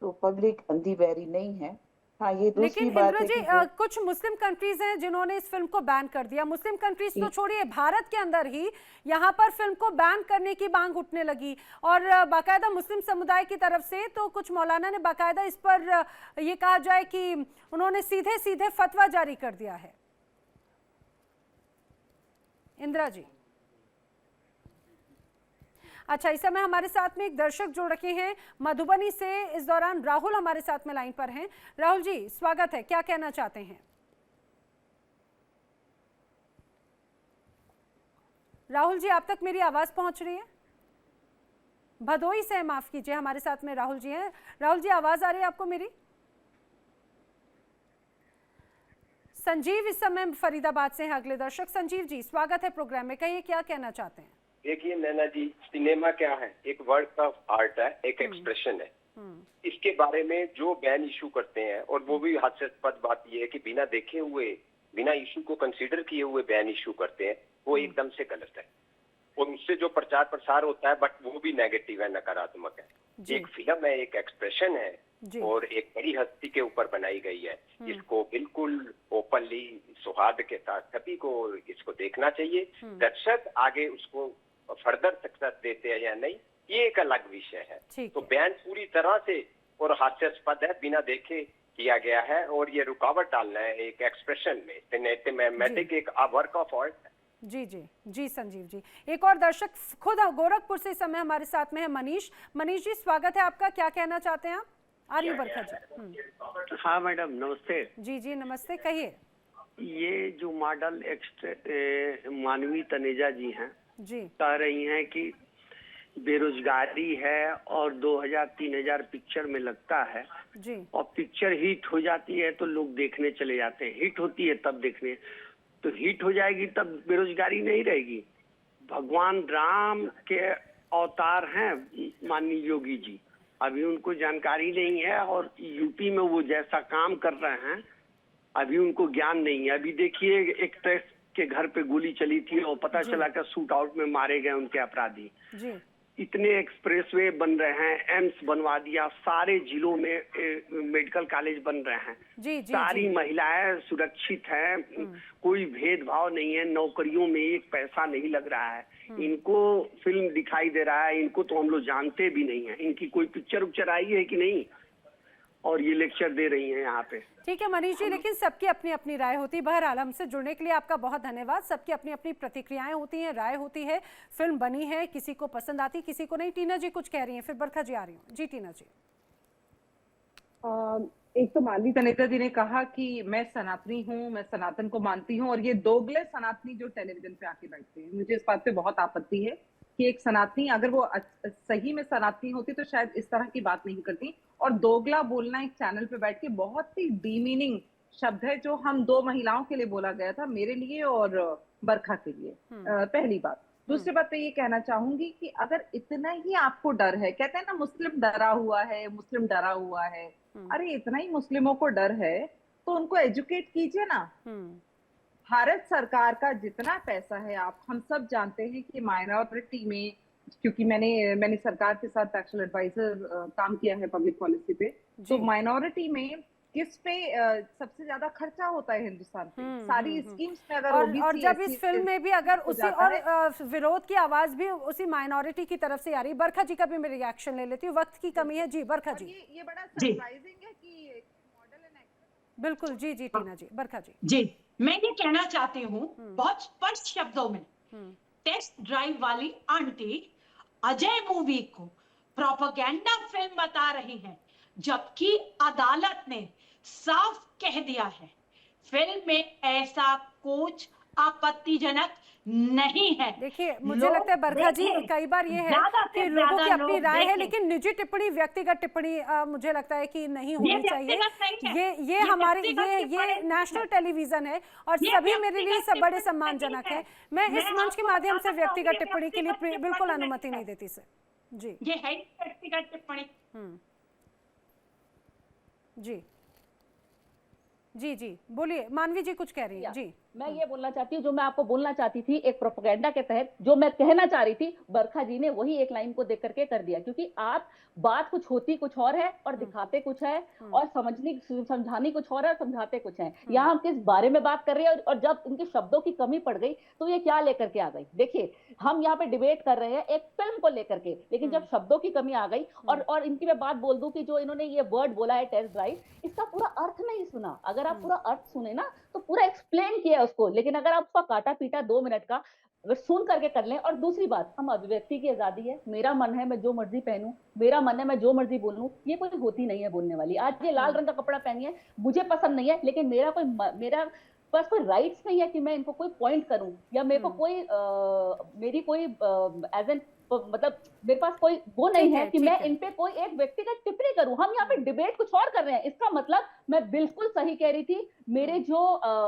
तो पब्लिक अंधी बहरी नहीं है। हाँ, ये दूसरी बात है कि कुछ मुस्लिम कंट्रीज हैं जिन्होंने इस फिल्म को बैन कर दिया। मुस्लिम कंट्रीज तो छोड़िए, भारत के अंदर ही यहाँ पर फिल्म को बैन करने की मांग उठने लगी और बाकायदा मुस्लिम समुदाय की तरफ से तो कुछ मौलाना ने बाकायदा इस पर ये कहा जाए कि उन्होंने सीधे सीधे फतवा जारी कर दिया है। इंदिरा जी, अच्छा, इस समय हमारे साथ में एक दर्शक जुड़ रखे हैं मधुबनी से। इस दौरान राहुल हमारे साथ में लाइन पर हैं। राहुल जी स्वागत है, क्या कहना चाहते हैं? राहुल जी आप तक मेरी आवाज पहुंच रही है? भदोई से, माफ कीजिए, हमारे साथ में राहुल जी हैं। राहुल जी आवाज आ रही है आपको मेरी? संजीव इस समय फरीदाबाद से हैं अगले दर्शक। संजीव जी स्वागत है प्रोग्राम में, कहिए क्या कहना चाहते हैं? देखिए नैना जी, सिनेमा क्या है? एक वर्ड का आर्ट है, एक एक्सप्रेशन है। इसके बारे में जो बैन इशू करते हैं, और वो भी हास्यास्पद बात ये है कि बिना देखे हुए, बिना इशू को कंसीडर किए हुए बैन इशू करते हैं, वो एकदम से गलत है। और उससे जो प्रचार प्रसार होता है बट वो भी नेगेटिव है, नकारात्मक है। एक फिल्म है, एक एक्सप्रेशन है, और एक बड़ी हस्ती के ऊपर बनाई गई है। इसको बिल्कुल ओपनली सौहार्द के साथ सभी को इसको देखना चाहिए। दर्शक आगे उसको फर्दर सक्सेस देते हैं या नहीं, ये एक अलग विषय है। तो बयान पूरी तरह से और हास्यास्पद है, बिना देखे किया गया है, और ये रुकावट डालना है एक एक्सप्रेशन में, सिनेमैटिक एक वर्क ऑफ आर्ट है। जी जी जी संजीव जी। एक और दर्शक खुद गोरखपुर से इस समय हमारे साथ में है मनीष। मनीष जी स्वागत है आपका, क्या कहना चाहते हैं आप? आर्यू बरखा जी। हाँ मैडम नमस्ते। जी जी नमस्ते, कहिए। ये जो मॉडल मानवी तनेजा जी हैं जी, कह रही हैं कि बेरोजगारी है और 2000-3000 पिक्चर में लगता है जी, और पिक्चर हिट हो जाती है तो लोग देखने चले जाते हैं, हिट होती है तब देखने, तो हिट हो जाएगी तब बेरोजगारी नहीं रहेगी। भगवान राम के अवतार हैं माननीय योगी जी, अभी उनको जानकारी नहीं है, और यूपी में वो जैसा काम कर रहे हैं अभी उनको ज्ञान नहीं है। अभी देखिए एक टेस्ट के घर पे गोली चली थी और पता चला कि शूट आउट में मारे गए उनके अपराधी। जी, इतने एक्सप्रेसवे बन रहे हैं, एम्स बनवा दिया, सारे जिलों में मेडिकल कॉलेज बन रहे हैं। जी, जी, सारी जी। महिलाएं सुरक्षित हैं, कोई भेदभाव नहीं है, नौकरियों में एक पैसा नहीं लग रहा है। इनको फिल्म दिखाई दे रहा है, इनको तो हम लोग जानते भी नहीं है, इनकी कोई पिक्चर उच्चर आई है कि नहीं, और ये लेक्चर दे रही हैं यहाँ पे। ठीक है मनीष जी, लेकिन सबकी अपनी अपनी राय होती है। बहरहाल हमसे जुड़ने के लिए आपका बहुत धन्यवाद। सबकी अपनी अपनी प्रतिक्रियाएं होती हैं, राय होती है, फिल्म बनी है, किसी को पसंद आती, किसी को नहीं। टीना जी कुछ कह रही हैं, फिर बरखा जी आ रही हूँ। जी टीना जी। एक तो मानवी तनेजा जी ने कहा कि मैं सनातनी हूँ, मैं सनातन को मानती हूँ, और ये दोगले सनातनी जो टेलीविजन पे आके बैठते हैं, मुझे इस बात पे बहुत आपत्ति है कि एक सनातनी अगर वो सही में सनातनी होती तो शायद इस तरह की बात नहीं करती। और दोगला बोलना एक चैनल पे बैठ के बहुत ही डीमीनिंग शब्द है जो हम दो महिलाओं के लिए बोला गया था, मेरे लिए और बरखा के लिए। पहली बात। दूसरी बात मैं ये कहना चाहूंगी कि अगर इतना ही आपको डर है, कहते हैं ना मुस्लिम डरा हुआ है, मुस्लिम डरा हुआ है, अरे इतना ही मुस्लिमों को डर है तो उनको एजुकेट कीजिए ना। भारत सरकार का जितना पैसा है, आप हम सब जानते हैं कि माइनॉरिटी में, क्योंकि मैंने सरकार के साथ एक्चुअल एडवाइजर काम किया है पब्लिक पॉलिसी पे, तो माइनॉरिटी में किस पे सबसे ज्यादा खर्चा होता है हिंदुस्तान पे, सारी स्कीम्स में अगर और जब इस फिल्म में भी अगर उसी और विरोध की आवाज भी उसी माइनॉरिटी की तरफ से आ रही। बरखा जी का भी मैं रिएक्शन ले लेती हूँ, वक्त की कमी है। जी बरखा जी। ये बड़ा सरप्राइजिंग है कि मॉडल एंड एक्टर। बिल्कुल जी जी टीना जी। बरखा जी। जी मैं ये कहना चाहती हूँ बहुत स्पष्ट शब्दों में, टेस्ट ड्राइव वाली आंटी अजय मूवी को प्रोपेगेंडा फिल्म बता रही हैं, जबकि अदालत ने साफ कह दिया है फिल्म में ऐसा कुछ आपत्तिजनक नहीं है। देखिए मुझे लगता है बरखा जी कई बार ये है कि लोगों की अपनी राय है, लेकिन निजी टिप्पणी, व्यक्तिगत टिप्पणी मुझे लगता है कि नहीं होनी चाहिए। ये हमारे ये नेशनल टेलीविजन है और सभी मेरे लिए सब बड़े सम्मानजनक है। मैं इस मंच के माध्यम से व्यक्तिगत टिप्पणी के लिए बिल्कुल अनुमति नहीं देती सर। जी ये है व्यक्तिगत टिप्पणी। जी जी जी बोलिए मानवी जी कुछ कह रही है। जी मैं ये बोलना चाहती हूँ, जो मैं आपको बोलना चाहती थी एक प्रोपेगेंडा के तहत, जो मैं कहना चाह रही थी, बरखा जी ने वही एक लाइन को देख करके कर दिया। क्योंकि आप बात कुछ होती कुछ और है और दिखाते कुछ है, और समझानी कुछ और है और समझाते कुछ है। यहाँ हम किस बारे में बात कर रहे हैं, और जब इनके शब्दों की कमी पड़ गई तो ये क्या लेकर के आ गई। देखिए हम यहाँ पे डिबेट कर रहे हैं एक फिल्म को लेकर के, लेकिन जब शब्दों की कमी आ गई, और इनकी मैं बात बोल दूं कि जो इन्होंने ये वर्ड बोला है टेस्ट ड्राइव, इसका पूरा अर्थ नहीं सुना। अगर आप पूरा अर्थ सुने ना तो पूरा एक्सप्लेन किया उसको, लेकिन अगर आप उसका काटा पीटा 2 मिनट का सुन करके कर लें। और दूसरी बात, हम अभिव्यक्ति की आजादी है, मेरा मन है मैं जो मर्जी पहनूं, मेरा मन है मैं जो मर्जी बोलूं, ये कोई होती नहीं है बोलने वाली। आज ये लाल रंग का कपड़ा पहनी है, मुझे पसंद नहीं है, लेकिन मेरा पास कोई राइट्स नहीं है कि मैं इनको कोई पॉइंट करूं, या मेरे को कोई मेरी कोई एज एन मतलब मेरे पास कोई वो नहीं है कि मैं इन पे कोई एक व्यक्तिगत टिप्पणी करूं। हम यहाँ पे डिबेट कुछ और कर रहे हैं। इसका मतलब मैं बिल्कुल सही कह रही थी, मेरे जो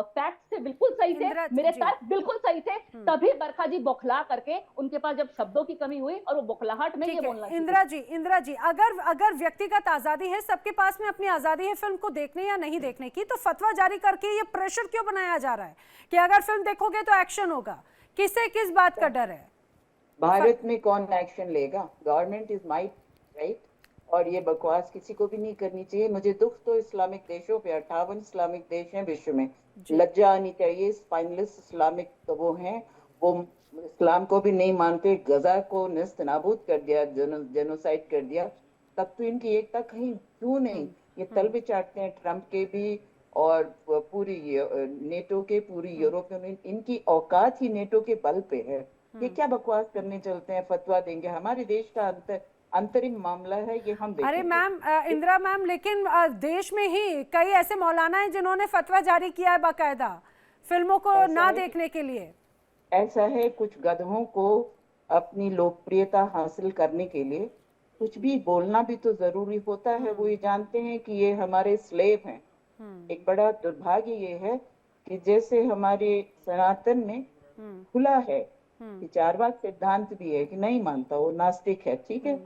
फैक्ट्स थे बिल्कुल सही थे, मेरे तर्क बिल्कुल सही थे, तभी बरखा जी बौखला करके, उनके पास जब शब्दों की कमी हुई और वो बौखलाहट में ये बोलना। इंदिरा जी अगर व्यक्तिगत आजादी है, सबके पास में अपनी आजादी है फिल्म को देखने या नहीं देखने की, तो फतवा जारी करके ये प्रेशर क्यों बनाया जा रहा है कि अगर फिल्म देखोगे तो एक्शन होगा? किसे किस बात का डर है? भारत में कौन एक्शन लेगा? Government is might, right? और ये बकवास किसी को भी नहीं करनी चाहिए। मुझे दुख तो इस्लामिक देशों पे, 58 इस्लामिक देश हैं विश्व में, लज्जा आनी चाहिए। स्पाइनलेस इस्लामिक तो वो हैं, वो इस्लाम को भी नहीं मानते, गजा को नेस्त नाबूद कर दिया, जेनोसाइड कर दिया, तब तो इनकी एकता कहीं क्यों नहीं? ये तल भी चाटते हैं ट्रम्प के भी और पूरी नेटो के, पूरी यूरोपियन यूनियन, इनकी औकात ही नेटो के बल पे है। ये क्या बकवास करने चलते हैं, फतवा देंगे? हमारे देश का अंतरिम मामला है ये, हम देखेंगे। अरे मैम, इंदिरा मैम, लेकिन देश में ही कई ऐसे मौलाना हैं जिन्होंने फतवा जारी किया है बाकायदा फिल्मों को ना देखने के लिए। ऐसा है, कुछ गधों को अपनी लोकप्रियता हासिल करने के लिए कुछ भी बोलना भी तो जरूरी होता है। वो ये जानते हैं कि ये हमारे स्लेव हैं। एक बड़ा दुर्भाग्य ये है कि जैसे हमारे सनातन में खुला है, विचारवाद सिद्धांत भी है कि नहीं मानता, वो नास्तिक है, ठीक है,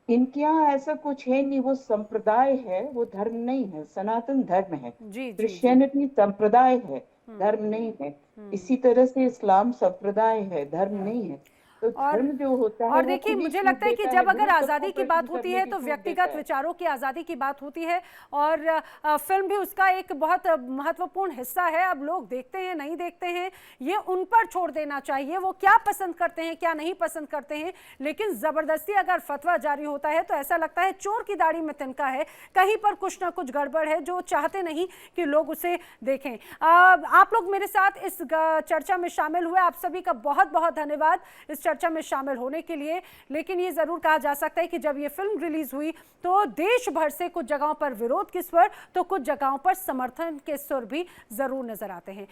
इनके यहाँ ऐसा कुछ है नहीं। वो संप्रदाय है, वो धर्म नहीं है। सनातन धर्म है, क्रिश्चियनिटी संप्रदाय है, धर्म नहीं है। इसी तरह से इस्लाम संप्रदाय है, धर्म नहीं है। तो धर्म जो होता है, और देखिए, मुझे लगता है कि जब अगर आज़ादी की बात होती है तो व्यक्तिगत विचारों की आज़ादी की बात होती है, और फिल्म भी उसका एक बहुत महत्वपूर्ण हिस्सा है। अब लोग देखते हैं नहीं देखते हैं, ये उन पर छोड़ देना चाहिए, वो क्या पसंद करते हैं क्या नहीं पसंद करते हैं। लेकिन ज़बरदस्ती अगर फतवा जारी होता है तो ऐसा लगता है चोर की दाढ़ी में तिनका है, कहीं पर कुछ ना कुछ गड़बड़ है, जो चाहते नहीं कि लोग उसे देखें। आप लोग मेरे साथ इस चर्चा में शामिल हुए, आप सभी का बहुत बहुत धन्यवाद इस चर्चा में शामिल होने के लिए। लेकिन ये जरूर कहा जा सकता है कि जब ये फिल्म रिलीज हुई तो देश भर से कुछ जगहों पर विरोध के स्वर तो कुछ जगहों पर समर्थन के स्वर भी जरूर नजर आते हैं।